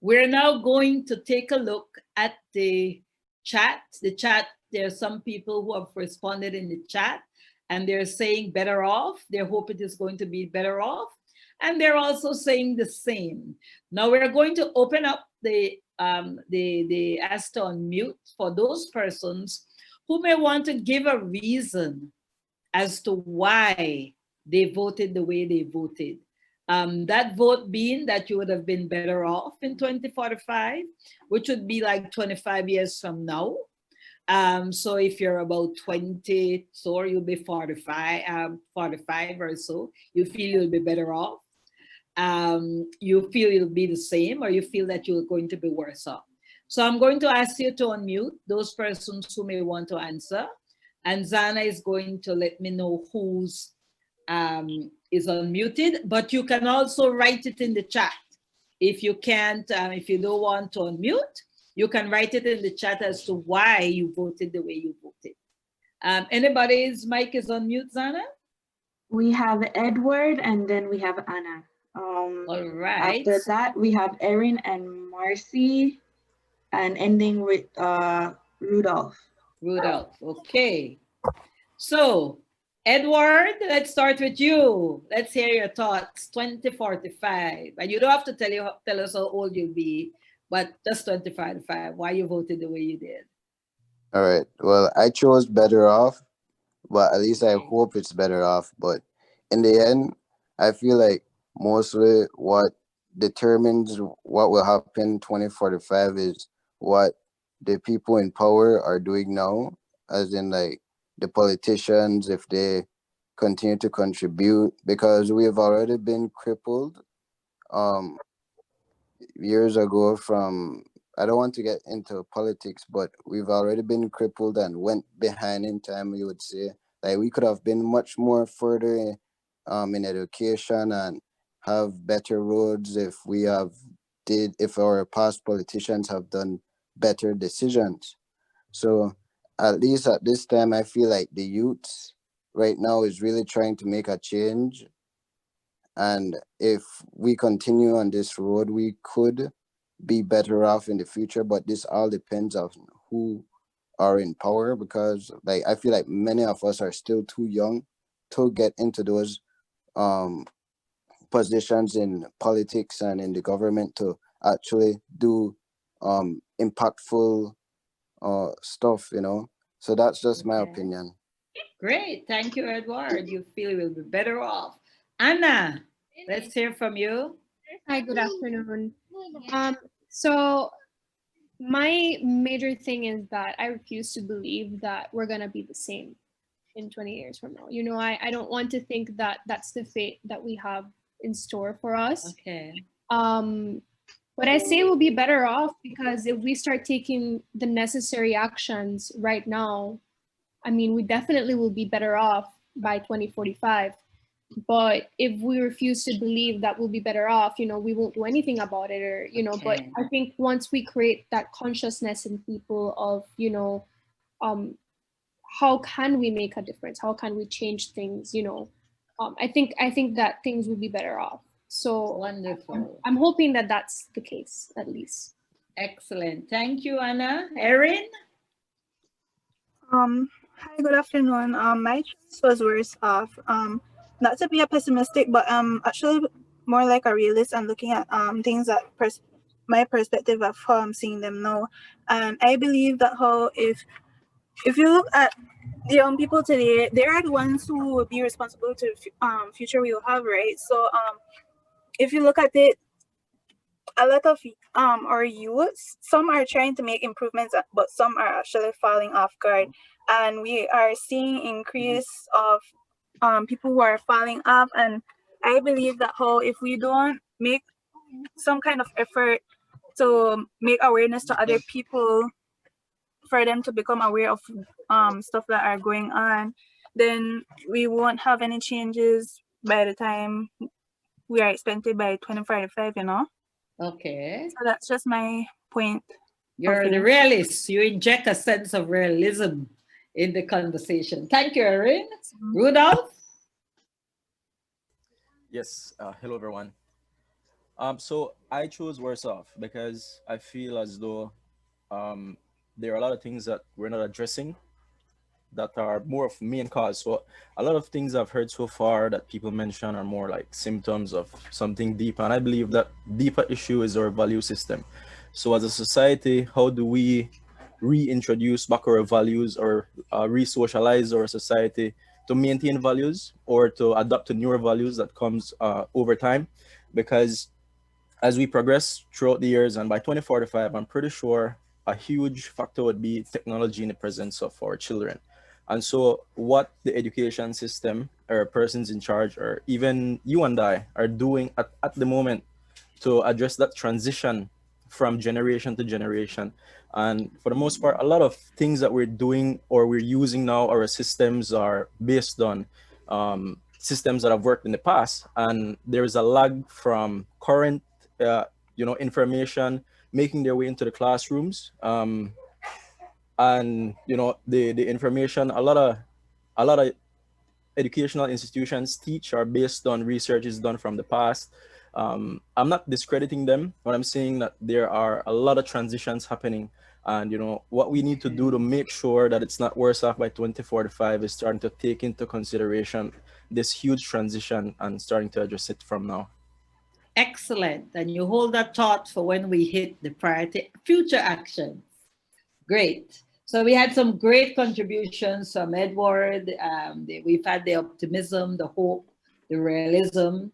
we're now going to take a look at the chat. There are some people who have responded in the chat, and they're saying better off. They hope it is going to be better off. And they're also saying the same. Now we're going to open up the ask to unmute for those persons who may want to give a reason as to why they voted the way they voted. That vote being that you would have been better off in 2045, which would be like 25 years from now. So if you're about 20, so you'll be 45 or so, you feel you'll be better off. You feel you'll be the same, or you feel that you're going to be worse off. So I'm going to ask you to unmute those persons who may want to answer. And Zana is going to let me know who's is unmuted, but you can also write it in the chat. If you can't, if you don't want to unmute, you can write it in the chat as to why you voted the way you voted. Anybody's mic is on mute, Zana? We have Edward, and then we have Anna. All right. After that, we have Erin and Marcy, and ending with Rudolph. Rudolph, okay. So, Edward, let's start with you. Let's hear your thoughts. 2045, and you don't have to tell us how old you'll be, but just 2045. Why you voted the way you did? All right. Well, I chose better off, but at least I hope it's better off. But in the end, I feel like mostly what determines what will happen 2045 is what the people in power are doing now, as in like the politicians, if they continue to contribute, because we have already been crippled years ago from, I don't want to get into politics, but we've already been crippled and went behind in time, you would say. Like we could have been much more further in education and have better roads if our past politicians have done better decisions. So at least at this time, I feel like the youth right now is really trying to make a change. And if we continue on this road, we could be better off in the future. But this all depends on who are in power, because like I feel like many of us are still too young to get into those positions in politics and in the government to actually do impactful stuff, you know. So that's just my opinion. Great. Thank you, Edward. You feel we'll be better off. Anna, let's hear from you. Hi, good afternoon. So my major thing is that I refuse to believe that we're going to be the same in 20 years from now. You know, I don't want to think that that's the fate that we have in store for us. Okay. But I say we'll be better off because if we start taking the necessary actions right now, I mean, we definitely will be better off by 2045. But if we refuse to believe that we'll be better off, you know, we won't do anything about it, or, you know, but I think once we create that consciousness in people of, you know, how can we make a difference? How can we change things? You know, I think that things will be better off. So wonderful. I'm hoping that that's the case, at least. Excellent. Thank you, Anna. Erin? Hi, good afternoon. My choice was worse off. Not to be a pessimistic, but actually more like a realist and looking at things that my perspective of how I'm seeing them now. And I believe that if you look at the young people today, they are the ones who will be responsible to the future we will have, right? So if you look at it, a lot of our youths, some are trying to make improvements, but some are actually falling off guard, and we are seeing increase of people who are falling off. And I believe that if we don't make some kind of effort to make awareness to other people for them to become aware of stuff that are going on, then we won't have any changes by the time we are expected by 2045, you know. Okay. So that's just my point. You're the realist. You inject a sense of realism in the conversation. Thank you, Erin. Rudolph? Yes. Hello, everyone. So I chose worse off because I feel as though there are a lot of things that we're not addressing that are more of main cause. So a lot of things I've heard so far that people mention are more like symptoms of something deeper. And I believe that deeper issue is our value system. So as a society, how do we reintroduce back our values or re-socialize our society to maintain values or to adapt to newer values that comes over time? Because as we progress throughout the years and by 2045, I'm pretty sure a huge factor would be technology in the presence of our children. And so what the education system or persons in charge or even you and I are doing at the moment to address that transition from generation to generation. And for the most part, a lot of things that we're doing or we're using now, our systems are based on systems that have worked in the past. And there is a lag from current information making their way into the classrooms. And the information a lot of educational institutions teach are based on research is done from the past. I'm not discrediting them, but I'm saying that there are a lot of transitions happening, and what we need to do to make sure that it's not worse off by 2045 is starting to take into consideration this huge transition and starting to address it from now. Excellent. And you hold that thought for when we hit the priority future actions. Great. So we had some great contributions from Edward. We've had the optimism, the hope, the realism,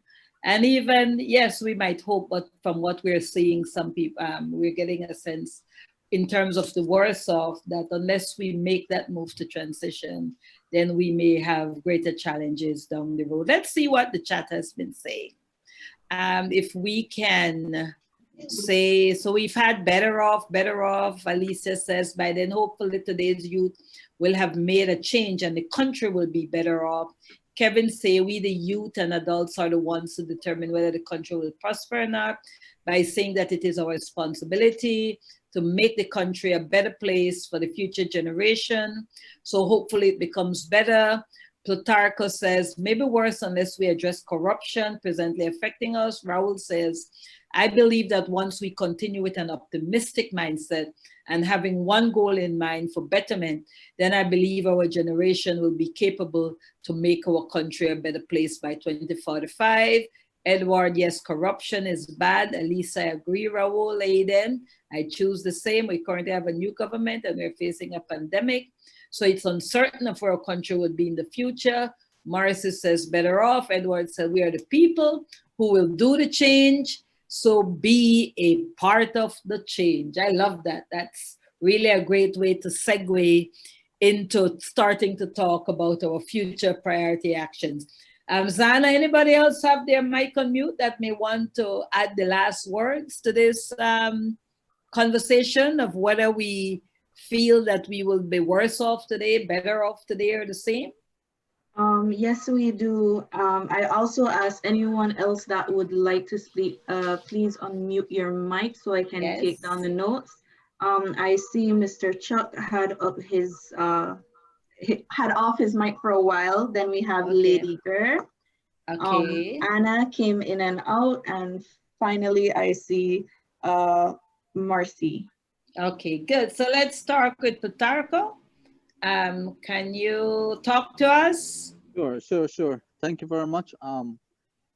and even, yes, we might hope, but from what we're seeing, some people, we're getting a sense in terms of the worse off that unless we make that move to transition, then we may have greater challenges down the road. Let's see what the chat has been saying. If we can say, so we've had better off. Alicia says, by then hopefully today's youth will have made a change and the country will be better off. Kevin say, we the youth and adults are the ones to determine whether the country will prosper or not, by saying that it is our responsibility to make the country a better place for the future generation. So hopefully it becomes better. Plutarco says, maybe worse unless we address corruption presently affecting us. Raul says, I believe that once we continue with an optimistic mindset and having one goal in mind for betterment, then I believe our generation will be capable to make our country a better place by 2045. Edward, yes, corruption is bad. Elisa, I agree. Raul, Aiden, I choose the same. We currently have a new government and we're facing a pandemic. So it's uncertain of where our country would be in the future. Morrissey says better off. Edward said we are the people who will do the change. So be a part of the change. I love that. That's really a great way to segue into starting to talk about our future priority actions. Zana, anybody else have their mic on mute that may want to add the last words to this conversation of whether we feel that we will be worse off today, better off today, or the same? Yes, we do. I also ask anyone else that would like to speak, please unmute your mic so I can take down the notes. I see Mr. Chuck had off his mic for a while. Then we have Lady Girl. Anna came in and out, and finally I see Marcy. Okay, good. So let's start with Plutarco. Can you talk to us? Sure. Thank you very much.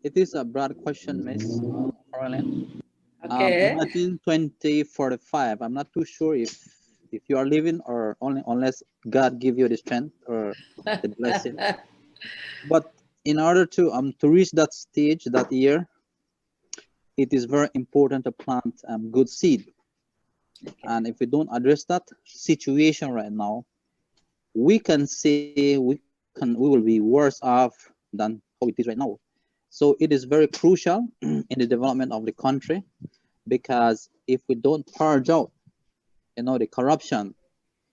It is a broad question, Miss Caroline. Okay. Imagine 2045. I'm not too sure if you are living or only unless God give you the strength or the blessing. But in order to reach that stage, that year, it is very important to plant good seed. And if we don't address that situation right now, we can say we will be worse off than how it is right now. So it is very crucial in the development of the country, because if we don't purge out, the corruption,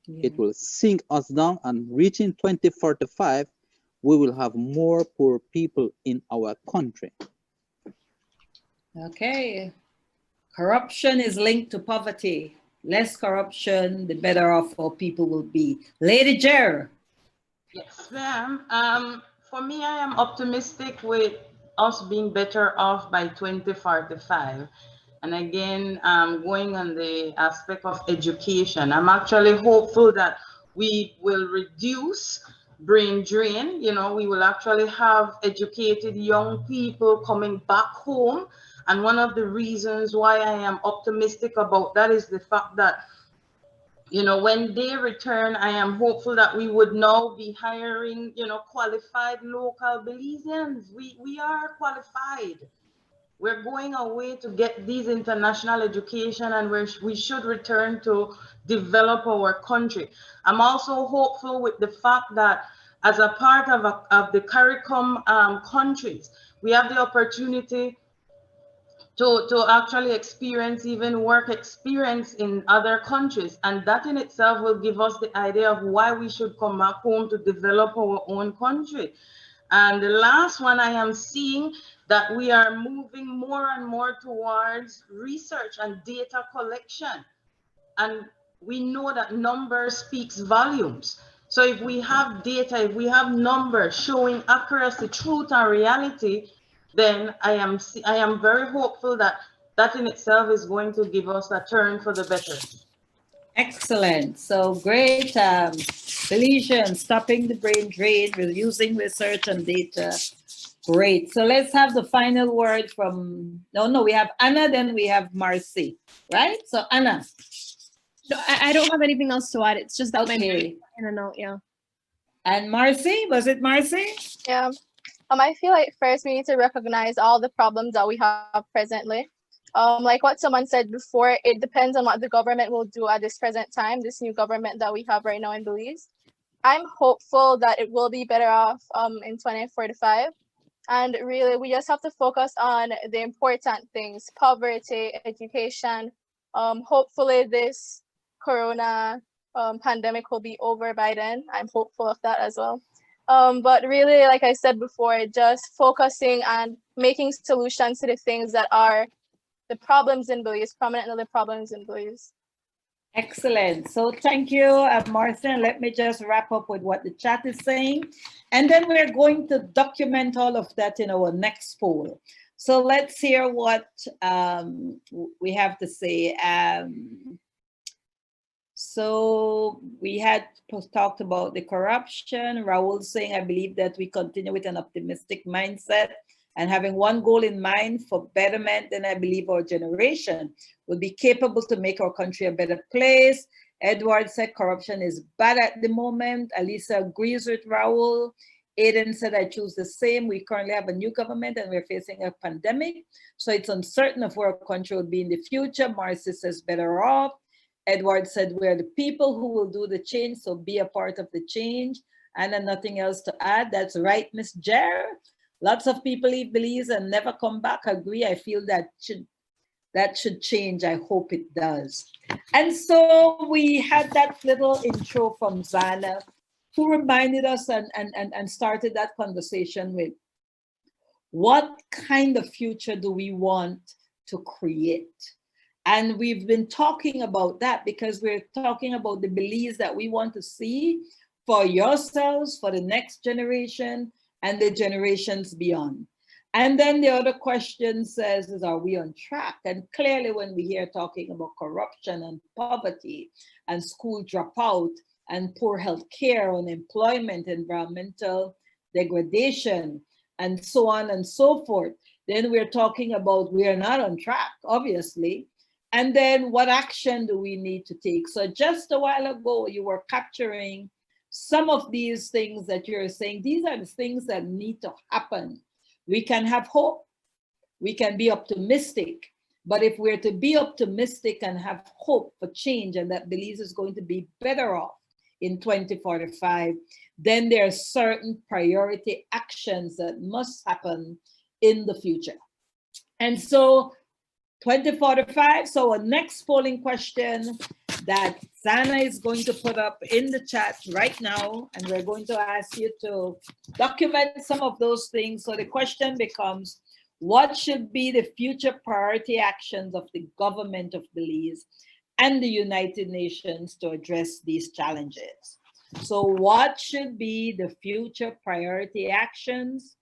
it will sink us down, and reaching 2045, we will have more poor people in our country. Okay. Corruption is linked to poverty. Less corruption, the better off our people will be. Lady Jer. Yes, ma'am. For me, I am optimistic with us being better off by 2045. And again, going on the aspect of education, I'm actually hopeful that we will reduce brain drain. We will actually have educated young people coming back home. And one of the reasons why I am optimistic about that is the fact that, when they return, I am hopeful that we would now be hiring, qualified local Belizeans. We are qualified. We're going away to get these international education, and we should return to develop our country. I'm also hopeful with the fact that as a part of the CARICOM countries, we have the opportunity to actually experience even work experience in other countries. And that in itself will give us the idea of why we should come back home to develop our own country. And the last one, I am seeing that we are moving more and more towards research and data collection. And we know that numbers speaks volumes. So if we have data, if we have numbers showing accuracy, truth, and reality, then I am very hopeful that in itself is going to give us a turn for the better. Excellent. So great. Belizean, stopping the brain drain, using research and data. Great. So let's have the final word from, we have Anna, then we have Marcy, right? So Anna. No, I don't have anything else to add. It's just that in a note, yeah. And Marcy, was it Marcy? Yeah. I feel like first we need to recognize all the problems that we have presently. Like what someone said before, it depends on what the government will do at this present time, this new government that we have right now in Belize. I'm hopeful that it will be better off in 2045. And really, we just have to focus on the important things: poverty, education. Hopefully this corona pandemic will be over by then. I'm hopeful of that as well. But really, like I said before, just focusing on making solutions to the things that are the problems in Belize, prominently the problems in Belize. Excellent. So thank you, Martha. Let me just wrap up with what the chat is saying. And then we're going to document all of that in our next poll. So let's hear what we have to say. So we had talked about the corruption. Raul saying, I believe that we continue with an optimistic mindset and having one goal in mind for betterment, then I believe our generation will be capable to make our country a better place. Edward said corruption is bad at the moment. Alisa agrees with Raul. Aiden said, I choose the same. We currently have a new government and we're facing a pandemic. So it's uncertain of where our country will be in the future. Marcy says, better off. Edward said, we're the people who will do the change, so be a part of the change. And then nothing else to add. That's right, Miss Jer. Lots of people leave Belize and never come back. Agree. I feel that should change. I hope it does. And so we had that little intro from Zana, who reminded us and started that conversation with what kind of future do we want to create? And we've been talking about that because we're talking about the Belize that we want to see for yourselves, for the next generation, and the generations beyond. And then the other question says, are we on track? And clearly when we hear talking about corruption and poverty and school dropout and poor health care, unemployment, environmental degradation, and so on and so forth, then we're talking about we are not on track, obviously. And then what action do we need to take? So just a while ago, you were capturing some of these things that you're saying. These are the things that need to happen. We can have hope. We can be optimistic. But if we're to be optimistic and have hope for change and that Belize is going to be better off in 2045, then there are certain priority actions that must happen in the future. And so 2045, so our next polling question that Zana is going to put up in the chat right now, and we're going to ask you to document some of those things. So the question becomes, what should be the future priority actions of the government of Belize and the United Nations to address these challenges? So what should be the future priority actions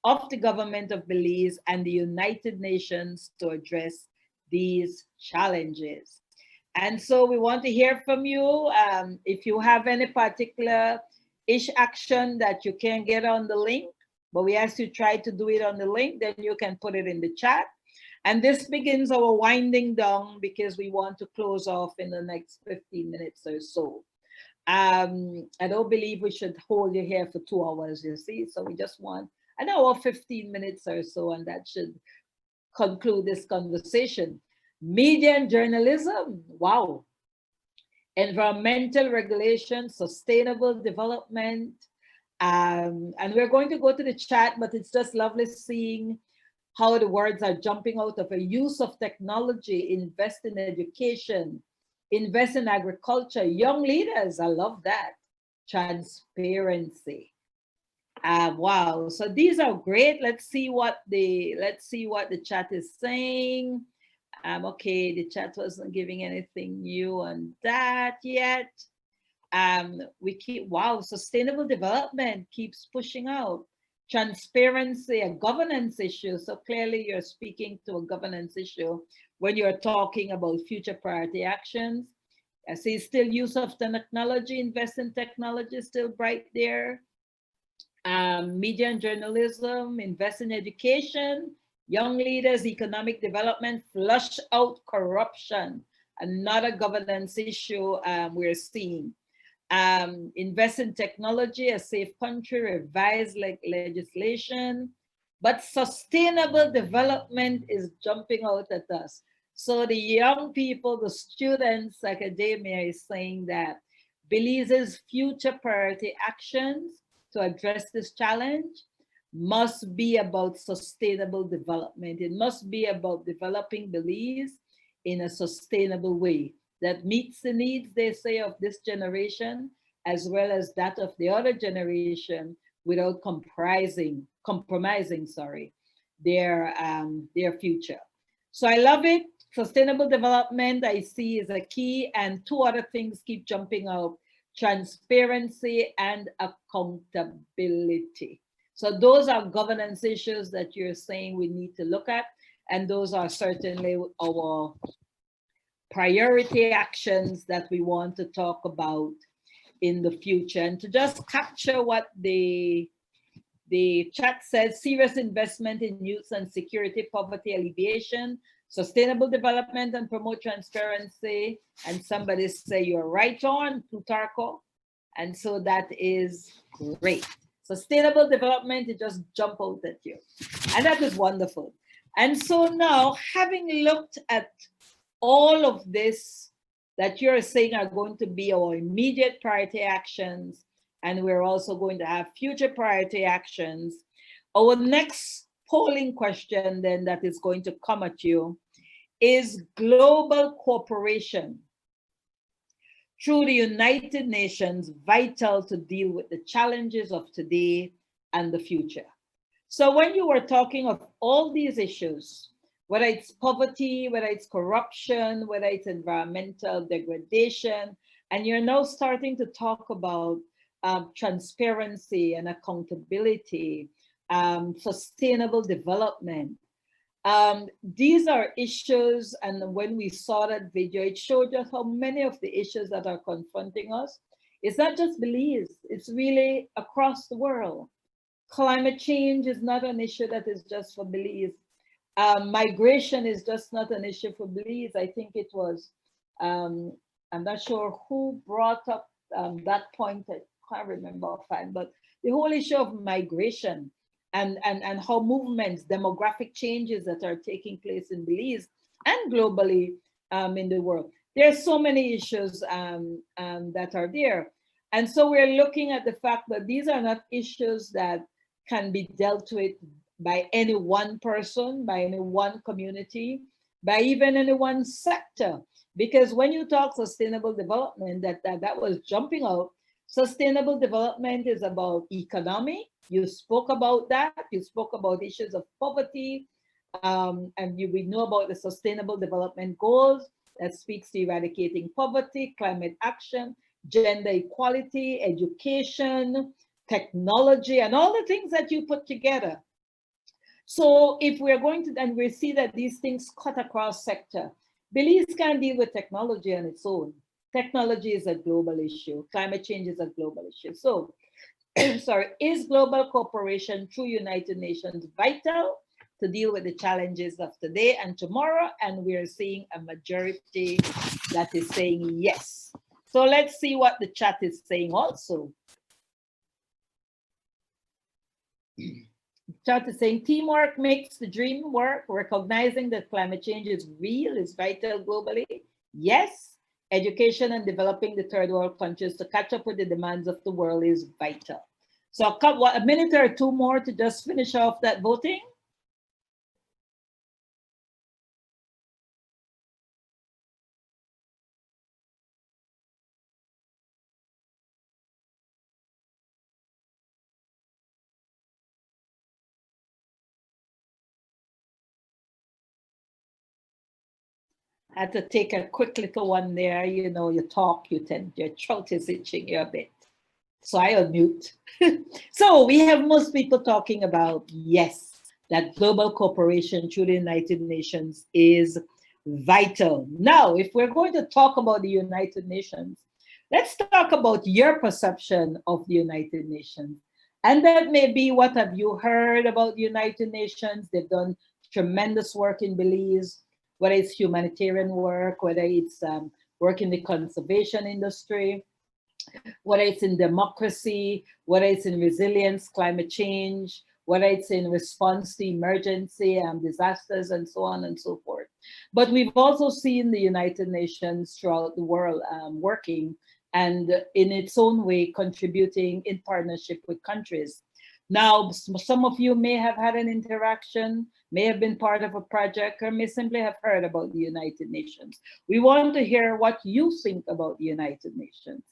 of the government of Belize and the United Nations to address these challenges? And so we want to hear from you. If you have any particular action that you can't get on the link, but we ask you try to do it on the link, then you can put it in the chat. And this begins our winding down because we want to close off in the next 15 minutes or so. I don't believe we should hold you here for 2 hours, you see. So we just want an hour, 15 minutes or so, and that should conclude this conversation. Media and journalism, wow. Environmental regulation, sustainable development. And we're going to go to the chat, but it's just lovely seeing how the words are jumping out of a use of technology, invest in education, invest in agriculture, young leaders, I love that. Transparency. Wow, so these are great. Let's see what the chat is saying. Okay, the chat wasn't giving anything new on that yet. Wow, sustainable development keeps pushing out. Transparency, a governance issue. So clearly you're speaking to a governance issue when you're talking about future priority actions. I see still use of technology, invest in technology, still right there. Media and journalism, invest in education, young leaders, economic development, flush out corruption, another governance issue we're seeing. Invest in technology, a safe country, revise legislation, but sustainable development is jumping out at us. So the young people, the students, academia is saying that Belize's future priority actions to address this challenge must be about sustainable development. It must be about developing Belize in a sustainable way that meets the needs, they say, of this generation, as well as that of the other generation, without compromising, their future. So I love it. Sustainable development I see is a key, and two other things keep jumping out: transparency and accountability. So those are governance issues that you're saying we need to look at, and those are certainly our priority actions that we want to talk about in the future. And to just capture what the chat says: serious investment in youth and security, poverty alleviation, sustainable development, and promote transparency. And somebody say you're right on, Plutarco. And so that is great. Sustainable development, it just jump out at you. And that is wonderful. And so now, having looked at all of this that you're saying are going to be our immediate priority actions, and we're also going to have future priority actions, our next polling question then that is going to come at you is global cooperation through the United Nations vital to deal with the challenges of today and the future? So when you were talking of all these issues, whether it's poverty, whether it's corruption, whether it's environmental degradation, and you're now starting to talk about transparency and accountability, sustainable development. These are issues, and when we saw that video, it showed us how many of the issues that are confronting us. It's not just Belize, it's really across the world. Climate change is not an issue that is just for Belize. Migration is just not an issue for Belize. I think it was, I'm not sure who brought up that point, I can't remember offhand, but the whole issue of migration and how movements, demographic changes that are taking place in Belize and globally in the world. There are so many issues that are there. And so we're looking at the fact that these are not issues that can be dealt with by any one person, by any one community, by even any one sector. Because when you talk sustainable development, that was jumping out. Sustainable development is about economy. You spoke about that. You spoke about issues of poverty. We know about the sustainable development goals that speaks to eradicating poverty, climate action, gender equality, education, technology, and all the things that you put together. So if we're going to, and we see that these things cut across sector, Belize can't deal with technology on its own. Technology is a global issue. Climate change is a global issue. So, sorry, is global cooperation through United Nations vital to deal with the challenges of today and tomorrow? And we're seeing a majority that is saying yes. So let's see what the chat is saying also. Chat is saying teamwork makes the dream work. Recognizing that climate change is real, is vital globally. Yes. Education and developing the third world countries to catch up with the demands of the world is vital. So a minute or two more to just finish off that voting. I had to take a quick little one there. You know, you talk, your throat is itching you a bit. So I unmute. So we have most people talking about, yes, that global cooperation through the United Nations is vital. Now, if we're going to talk about the United Nations, let's talk about your perception of the United Nations. And that may be, what have you heard about the United Nations? They've done tremendous work in Belize, whether it's humanitarian work, whether it's work in the conservation industry, whether it's in democracy, whether it's in resilience, climate change, whether it's in response to emergency and disasters, and so on and so forth. But we've also seen the United Nations throughout the world working and in its own way contributing in partnership with countries. Now, some of you may have had an interaction, may have been part of a project, or may simply have heard about the United Nations. We want to hear what you think about the United Nations.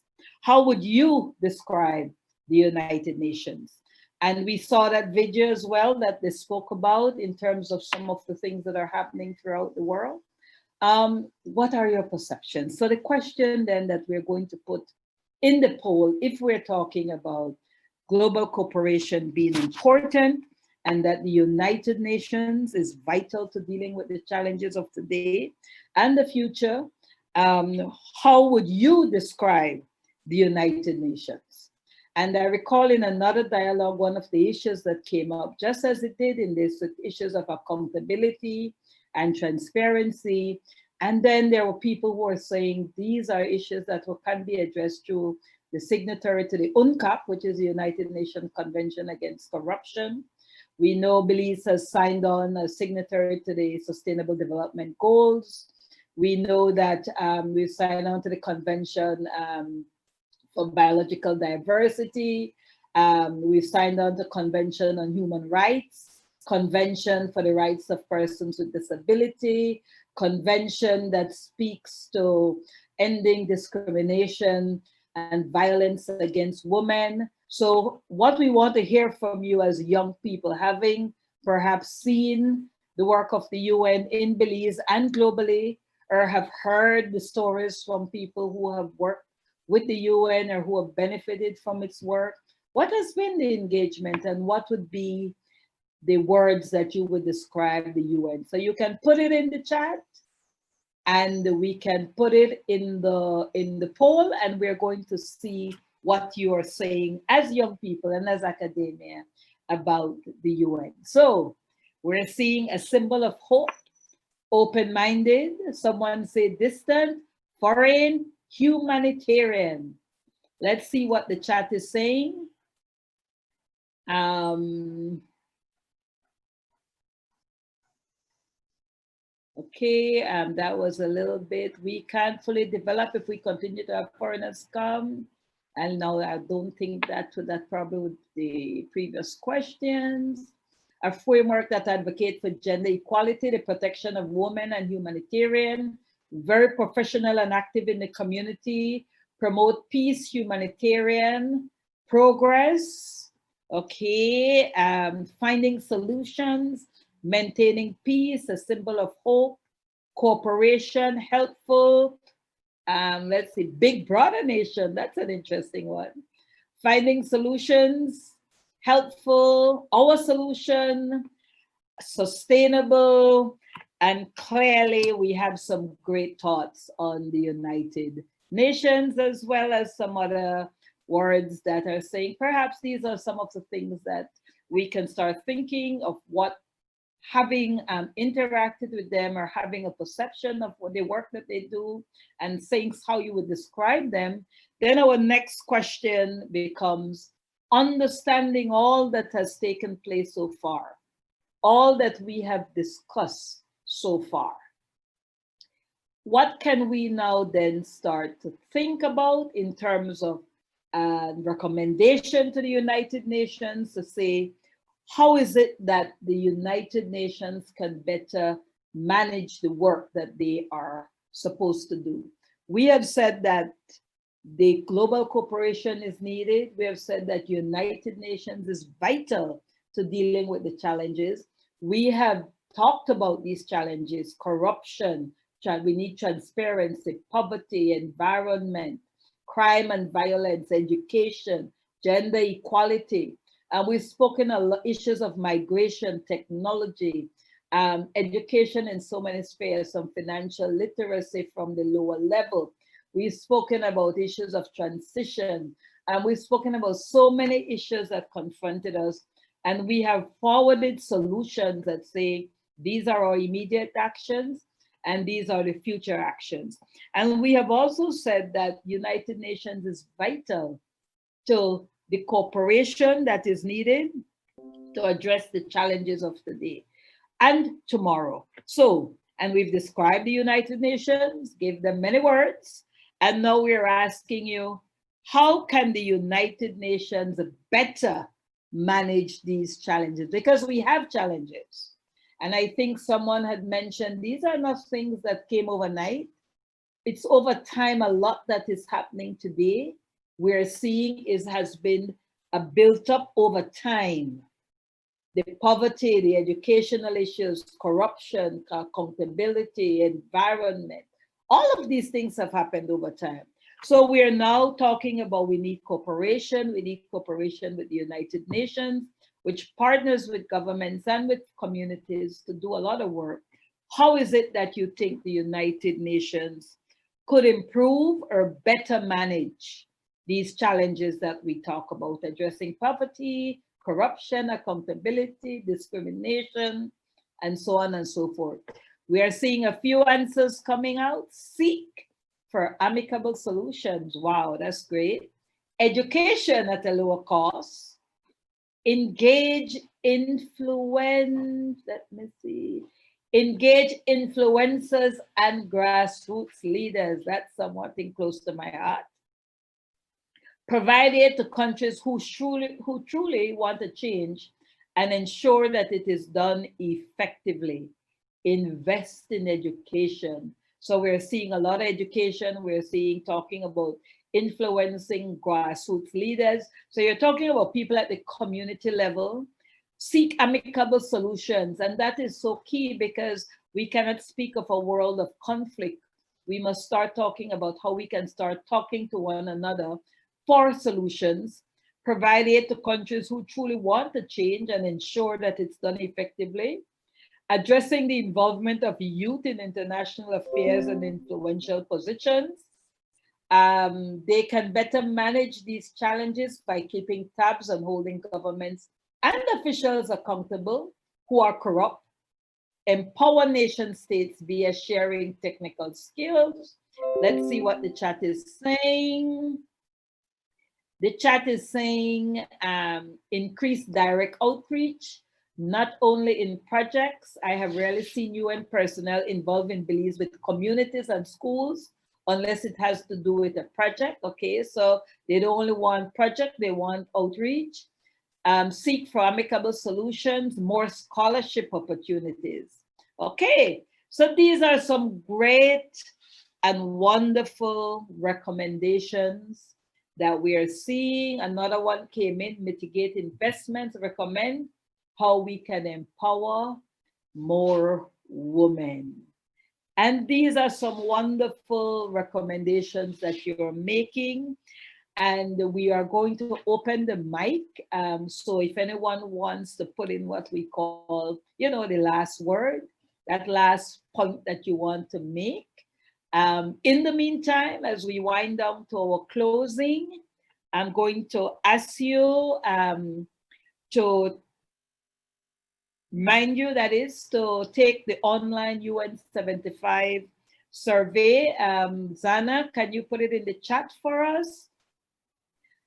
How would you describe the United Nations? And we saw that video as well that they spoke about in terms of some of the things that are happening throughout the world. What are your perceptions? So the question then that we're going to put in the poll, if we're talking about global cooperation being important and that the United Nations is vital to dealing with the challenges of today and the future, how would you describe the United Nations? And I recall in another dialogue, one of the issues that came up, just as it did in this, issues of accountability and transparency. And then there were people who were saying these are issues that can be addressed through the signatory to the UNCAP, which is the United Nations Convention Against Corruption. We know Belize has signed on as signatory to the Sustainable Development Goals. We know that we've signed on to the Convention for Biological Diversity. We've signed on to Convention on Human Rights, Convention for the Rights of Persons with Disability, Convention that speaks to ending discrimination and violence against women. So what we want to hear from you as young people, having perhaps seen the work of the UN in Belize and globally, or have heard the stories from people who have worked with the UN or who have benefited from its work, what has been the engagement and what would be the words that you would describe the UN? So you can put it in the chat, and we can put it in the poll, and we're going to see what you are saying as young people and as academia about the UN. So we're seeing a symbol of hope, open-minded, someone say distant, foreign, humanitarian. Let's see what the chat is saying. Okay, that was a little bit, we can't fully develop if we continue to have foreigners come. And now I don't think that probably with the previous questions. A framework that advocates for gender equality, the protection of women and humanitarian, very professional and active in the community, promote peace, humanitarian, progress, okay, finding solutions, maintaining peace, a symbol of hope, cooperation, helpful, let's see, big brother nation, that's an interesting one. Finding solutions, helpful, our solution, sustainable, and clearly we have some great thoughts on the United Nations, as well as some other words that are saying perhaps these are some of the things that we can start thinking of, what having interacted with them or having a perception of what the work that they do and things how you would describe them. Then our next question becomes understanding all that has taken place so far, all that we have discussed so far. What can we now then start to think about in terms of recommendation to the United Nations to say, how is it that the United Nations can better manage the work that they are supposed to do? We have said that the global cooperation is needed. We have said that United Nations is vital to dealing with the challenges. We have talked about these challenges, corruption, we need transparency, poverty, environment, crime and violence, education, gender equality. We've spoken a lot issues of migration, technology, education in so many spheres, some financial literacy from the lower level. We've spoken about issues of transition, and we've spoken about so many issues that confronted us, and we have forwarded solutions that say, these are our immediate actions, and these are the future actions. And we have also said that United Nations is vital to the cooperation that is needed to address the challenges of today and tomorrow. So, and we've described the United Nations, gave them many words, and now we're asking you, how can the United Nations better manage these challenges, because we have challenges. And I think someone had mentioned these are not things that came overnight. It's over time, a lot that is happening today. We're seeing has been a built up over time. The poverty, the educational issues, corruption, accountability, environment, all of these things have happened over time. So we are now talking about we need cooperation. We need cooperation with the United Nations, which partners with governments and with communities to do a lot of work. How is it that you think the United Nations could improve or better manage these challenges that we talk about, addressing poverty, corruption, accountability, discrimination, and so on and so forth? We are seeing a few answers coming out. Seek for amicable solutions. Wow, that's great. Education at a lower cost. Engage influencers and grassroots leaders. That's something close to my heart. Provide aid to countries who truly want to change and ensure that it is done effectively. Invest in education. So we're seeing a lot of education. We're seeing talking about influencing grassroots leaders. So you're talking about people at the community level. Seek amicable solutions. And that is so key, because we cannot speak of a world of conflict. We must start talking about how we can start talking to one another for solutions. Provide aid to countries who truly want to change and ensure that it's done effectively. Addressing the involvement of youth in international affairs and influential positions. They can better manage these challenges by keeping tabs on holding governments and officials accountable who are corrupt. Empower nation states via sharing technical skills. Let's see what the chat is saying. The chat is saying increase direct outreach, not only in projects. I have rarely seen UN personnel involved in Belize with communities and schools, unless it has to do with a project. Okay, so they don't only want project, they want outreach. Seek for amicable solutions, more scholarship opportunities. Okay, so these are some great and wonderful recommendations that we are seeing. Another one came in, mitigate investments, recommend how we can empower more women. And these are some wonderful recommendations that you're making. And we are going to open the mic. So if anyone wants to put in what we call, the last word, that last point that you want to make. In the meantime, as we wind down to our closing, I'm going to ask you to remind you, that is, to take the online UN75 survey. Zana, can you put it in the chat for us?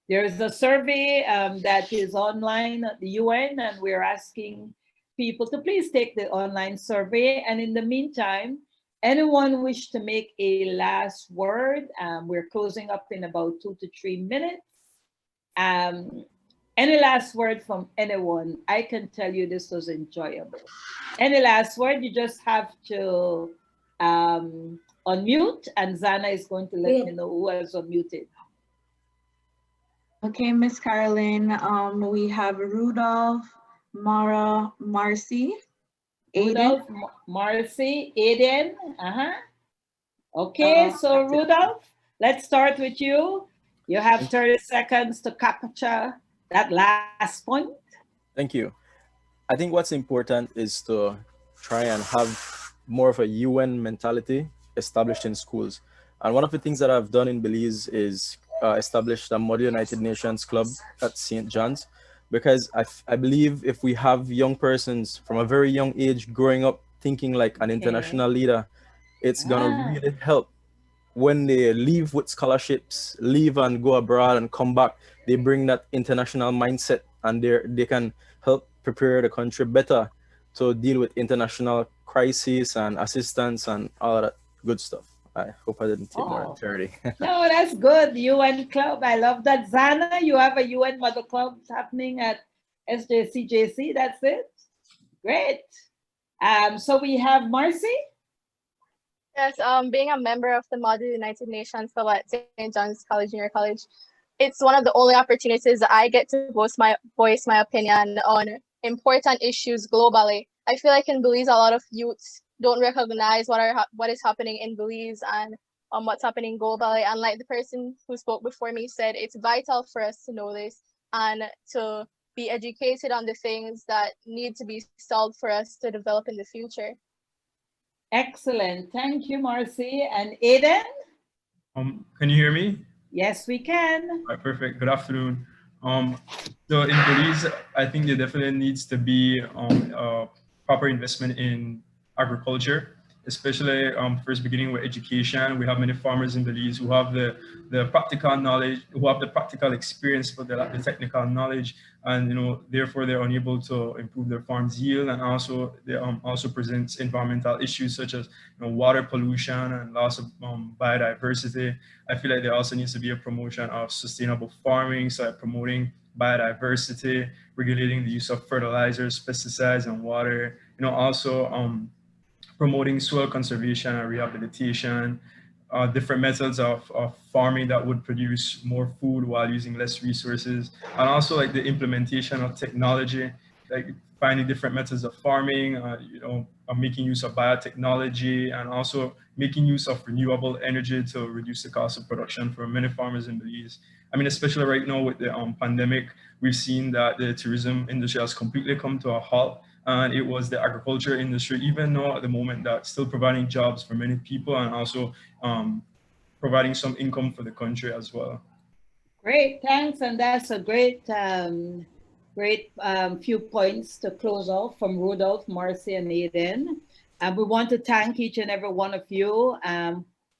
There is a survey that is online at the UN, and we're asking people to please take the online survey. And in the meantime, anyone wish to make a last word? We're closing up in about 2 to 3 minutes. Any last word from anyone? I can tell you this was enjoyable. Any last word? You just have to unmute, and Zana is going to let me know who has unmuted. Okay, Miss Caroline, we have Rudolph, Mara, Marcy, Aiden. Rudolph, Marcy, Aiden. Okay, so Rudolph, let's start with you. You have 30 seconds to capture that last point. Thank you. I think what's important is to try and have more of a UN mentality established in schools. And one of the things that I've done in Belize is established a Model United Nations club at St. John's, because I believe if we have young persons from a very young age growing up thinking like an international leader, it's gonna really help when they leave with scholarships, leave and go abroad and come back. They bring that international mindset, and they can help prepare the country better to deal with international crises and assistance and all that good stuff. I hope I didn't take more than 30. No, that's good. UN club. I love that. Zana, you have a UN Mother Club happening at SJC, that's it? Great. So we have Marcy. Yes, being a member of the Model United Nations Fellow at St. John's College, Junior College, it's one of the only opportunities that I get to voice my opinion on important issues globally. I feel like in Belize, a lot of youths don't recognize what is happening in Belize and what's happening globally. And like the person who spoke before me said, it's vital for us to know this and to be educated on the things that need to be solved for us to develop in the future. Excellent. Thank you, Marcy. And Aiden? Can you hear me? Yes, we can. All right, perfect. Good afternoon. So in Belize, I think there definitely needs to be proper investment in agriculture, especially first beginning with education. We have many farmers in Belize who have the practical knowledge, who have the practical experience, but they lack the technical knowledge, and therefore they're unable to improve their farm's yield, and also they also presents environmental issues such as water pollution and loss of biodiversity. I feel like there also needs to be a promotion of sustainable farming, so promoting biodiversity, regulating the use of fertilizers, pesticides, and water. Also promoting soil conservation and rehabilitation, different methods of farming that would produce more food while using less resources, and also like the implementation of technology, like finding different methods of farming, making use of biotechnology, and also making use of renewable energy to reduce the cost of production for many farmers in Belize. I mean, especially right now with the pandemic, we've seen that the tourism industry has completely come to a halt. And it was the agriculture industry, even though at the moment that's still providing jobs for many people and also providing some income for the country as well. Great, thanks. And that's a great, few points to close off from Rudolph, Marcy, and Aiden. And we want to thank each and every one of you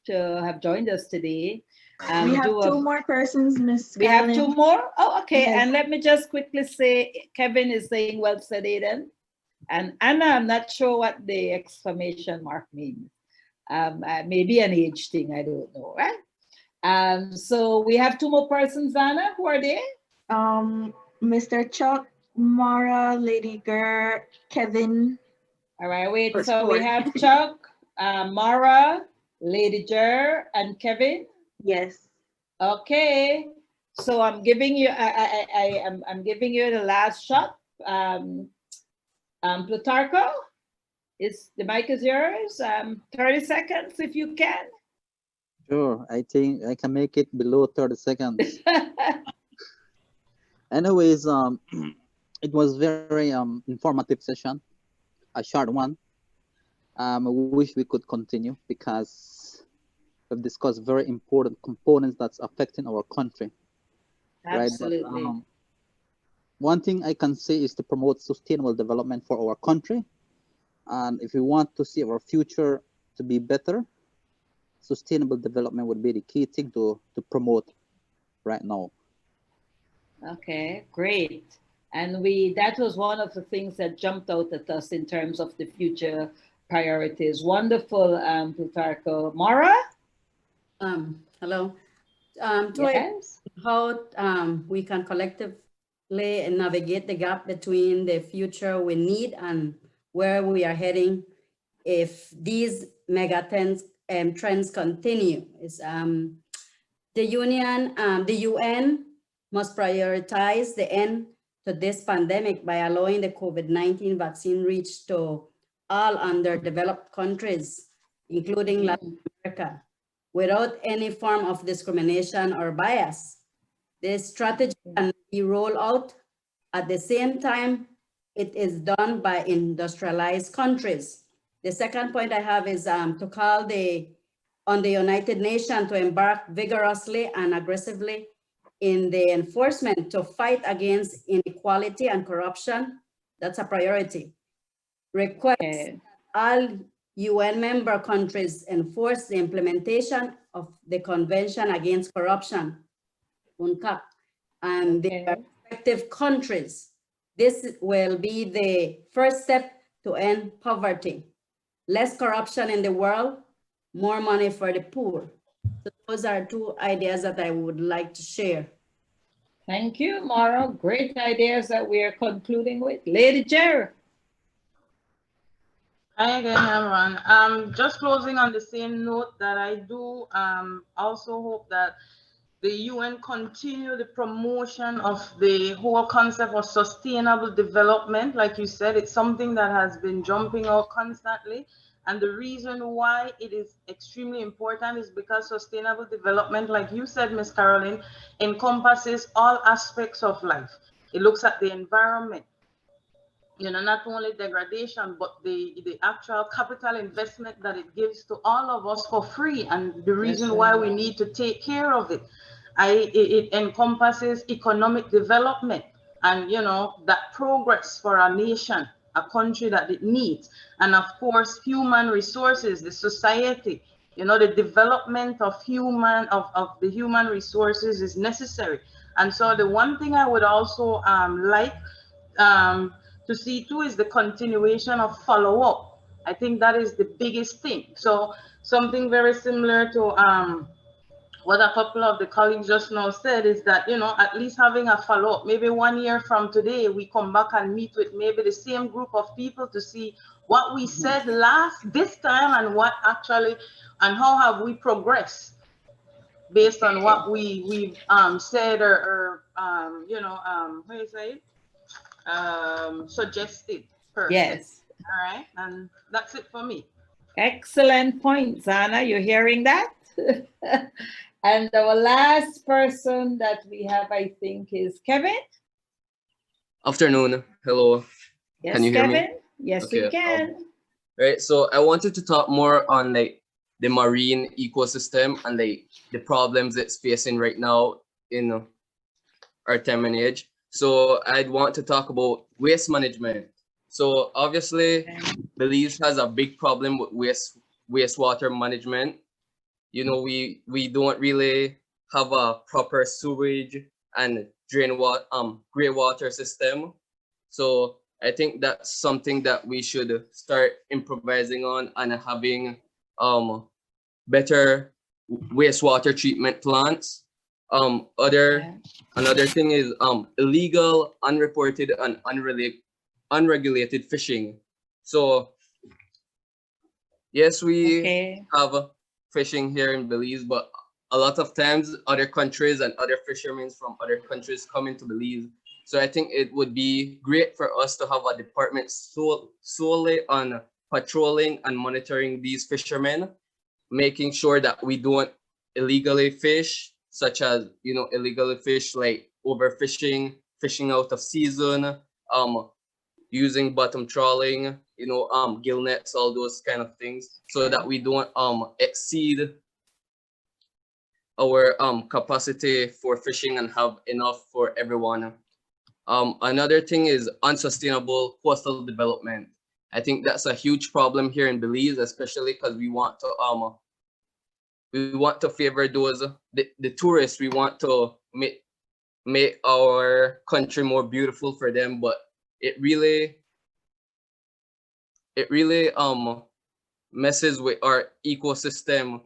to have joined us today. We have two more persons, Miss. We have two more? Oh, okay. Yes. And let me just quickly say, Kevin is saying, well said, Aiden. And Anna, I'm not sure what the exclamation mark means. Maybe an age thing, I don't know, right? So we have two more persons, Anna. Who are they? Mr. Chuck, Mara, Lady Ger, Kevin. All right, wait. So we have Chuck, Mara, Lady Ger, and Kevin. Yes. Okay. So I'm giving you. I'm giving you the last shot. Plutarco, the mic is yours. 30 seconds if you can. Sure, I think I can make it below 30 seconds. Anyways, it was very informative session, a short one. I wish we could continue because we've discussed very important components that's affecting our country. Absolutely. Right? But, one thing I can say is to promote sustainable development for our country. And if we want to see our future to be better, sustainable development would be the key thing to promote right now. Okay, great. And that was one of the things that jumped out at us in terms of the future priorities. Wonderful, Plutarco. Mara? Hello. Yes. How we can collectively navigate the gap between the future we need and where we are heading if these mega trends continue. Is the UN must prioritize the end to this pandemic by allowing the COVID-19 vaccine reach to all underdeveloped countries, including Latin America, without any form of discrimination or bias. This strategy can be rolled out at the same time it is done by industrialized countries. The second point I have is to call on the United Nations to embark vigorously and aggressively in the enforcement to fight against inequality and corruption. That's a priority. Request all UN member countries enforce the implementation of the Convention Against Corruption, UNCAC, and their respective countries. This will be the first step to end poverty. Less corruption in the world, more money for the poor. So those are two ideas that I would like to share. Thank you, Mara. Great ideas that we are concluding with. Lady Jer. Hi again, everyone. Just closing on the same note that I do also hope that the UN continue the promotion of the whole concept of sustainable development. Like you said, it's something that has been jumping out constantly. And the reason why it is extremely important is because sustainable development, like you said, Ms. Caroline, encompasses all aspects of life. It looks at the environment, you know, not only degradation, but the actual capital investment that it gives to all of us for free, and the reason why we need to take care of it. It encompasses economic development and, you know, that progress for a nation, a country that it needs. And of course, human resources, the society, you know, the development of the human resources is necessary. And so the one thing I would also like to see too is the continuation of follow-up. I think that is the biggest thing. So something very similar to what a couple of the colleagues just now said is that, you know, at least having a follow-up, maybe 1 year from today, we come back and meet with maybe the same group of people to see what we said this time and what actually, and how have we progressed based on what we've said or you know, how do you say it? Suggested per se. Yes. All right, and that's it for me. Excellent point, Zana. You're hearing that? And our last person that we have, I think, is Kevin. Afternoon. Hello. Yes, can you hear Kevin? me? Yes, okay. we can. Right. So I wanted to talk more on like the marine ecosystem and like the problems it's facing right now in our time and age. So I'd want to talk about waste management. So obviously, Belize has a big problem with wastewater management. You know, we don't really have a proper sewage and gray water system. So I think that's something that we should start improvising on and having better wastewater treatment plants. Another thing is illegal, unreported, and unregulated fishing. So yes, we have fishing here in Belize, but a lot of times other countries and other fishermen from other countries come into Belize. So I think it would be great for us to have a department solely on patrolling and monitoring these fishermen, making sure that we don't illegally fish, such as, you know, illegally fish like overfishing, fishing out of season, using bottom trawling, you know, gill nets, all those kind of things, so that we don't exceed our capacity for fishing and have enough for everyone. Another thing is unsustainable coastal development. I think that's a huge problem here in Belize, especially because we want to favor those the tourists. We want to make our country more beautiful for them, but it really messes with our ecosystem.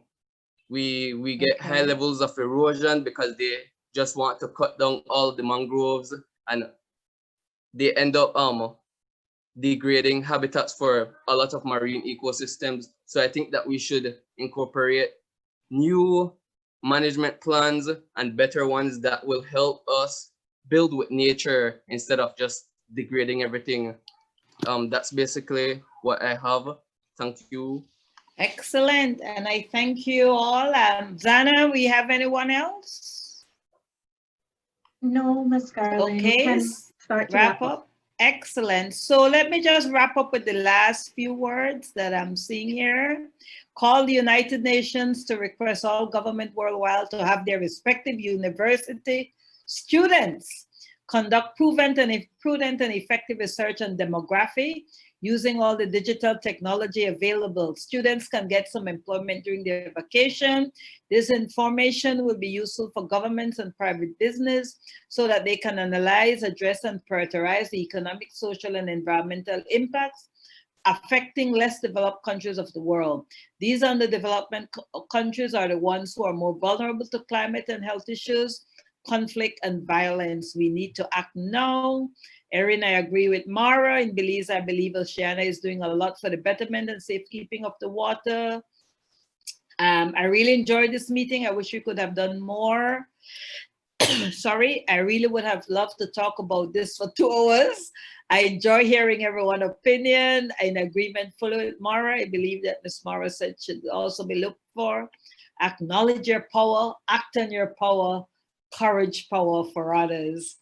We get high levels of erosion because they just want to cut down all the mangroves, and they end up degrading habitats for a lot of marine ecosystems. So I think that we should incorporate new management plans and better ones that will help us build with nature instead of just degrading everything. That's basically what I have. Thank you. Excellent, and I thank you all. Zana, we have anyone else? No, Ms. Caroline. Okay, we can start to wrap up. Excellent. So let me just wrap up with the last few words that I'm seeing here. Call the United Nations to request all government worldwide to have their respective university students conduct prudent and effective research on demography using all the digital technology available. Students can get some employment during their vacation. This information will be useful for governments and private business so that they can analyze, address, and prioritize the economic, social, and environmental impacts affecting less developed countries of the world. These underdevelopment countries are the ones who are more vulnerable to climate and health issues. conflict and violence. We need to act now. Erin, I agree with Mara. In Belize, I believe Oceana is doing a lot for the betterment and safekeeping of the water. I really enjoyed this meeting. I wish we could have done more. Sorry, I really would have loved to talk about this for 2 hours. I enjoy hearing everyone's opinion. In agreement fully with Mara. I believe that Ms. Mara said should also be looked for. Acknowledge your power, act on your power, courage power for others.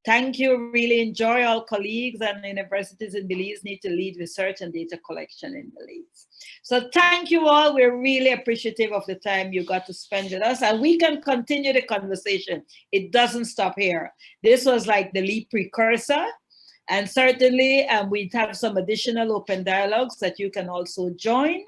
Thank you. Really enjoy. All colleagues and universities in Belize need to lead research and data collection in Belize. So thank you all. We're really appreciative of the time you got to spend with us, and we can continue the conversation. It doesn't stop here. This was like the lead precursor, and certainly we'd have some additional open dialogues that you can also join.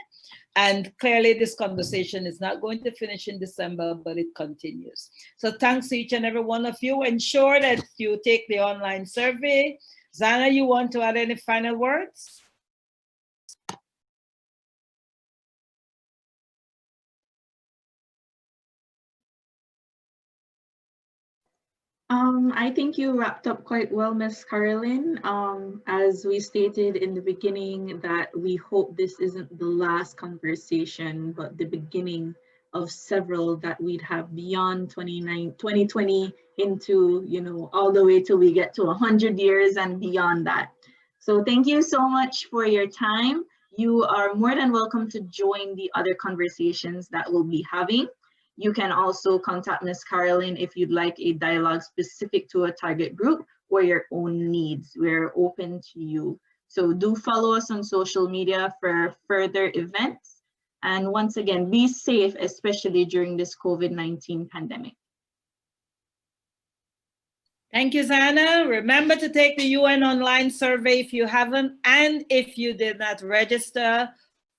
And clearly this conversation is not going to finish in December, but it continues. So thanks to each and every one of you. Ensure that you take the online survey. Zana, you want to add any final words? I think you wrapped up quite well, Ms. Carolyn. As we stated in the beginning, that we hope this isn't the last conversation, but the beginning of several that we'd have beyond 2020 into, you know, all the way till we get to 100 years and beyond that. So thank you so much for your time. You are more than welcome to join the other conversations that we'll be having. You can also contact Ms. Carolyn if you'd like a dialogue specific to a target group or your own needs. We're open to you. So do follow us on social media for further events. And once again, be safe, especially during this COVID-19 pandemic. Thank you, Zana. Remember to take the UN online survey if you haven't, and if you did not register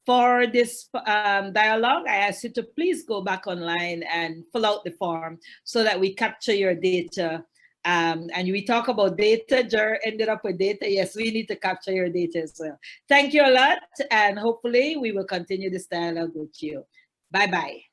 for this dialogue, I ask you to please go back online and fill out the form so that we capture your data. And we talk about data, Jer ended up with data. Yes, we need to capture your data as well. Thank you a lot, and hopefully we will continue this dialogue with you. Bye-bye.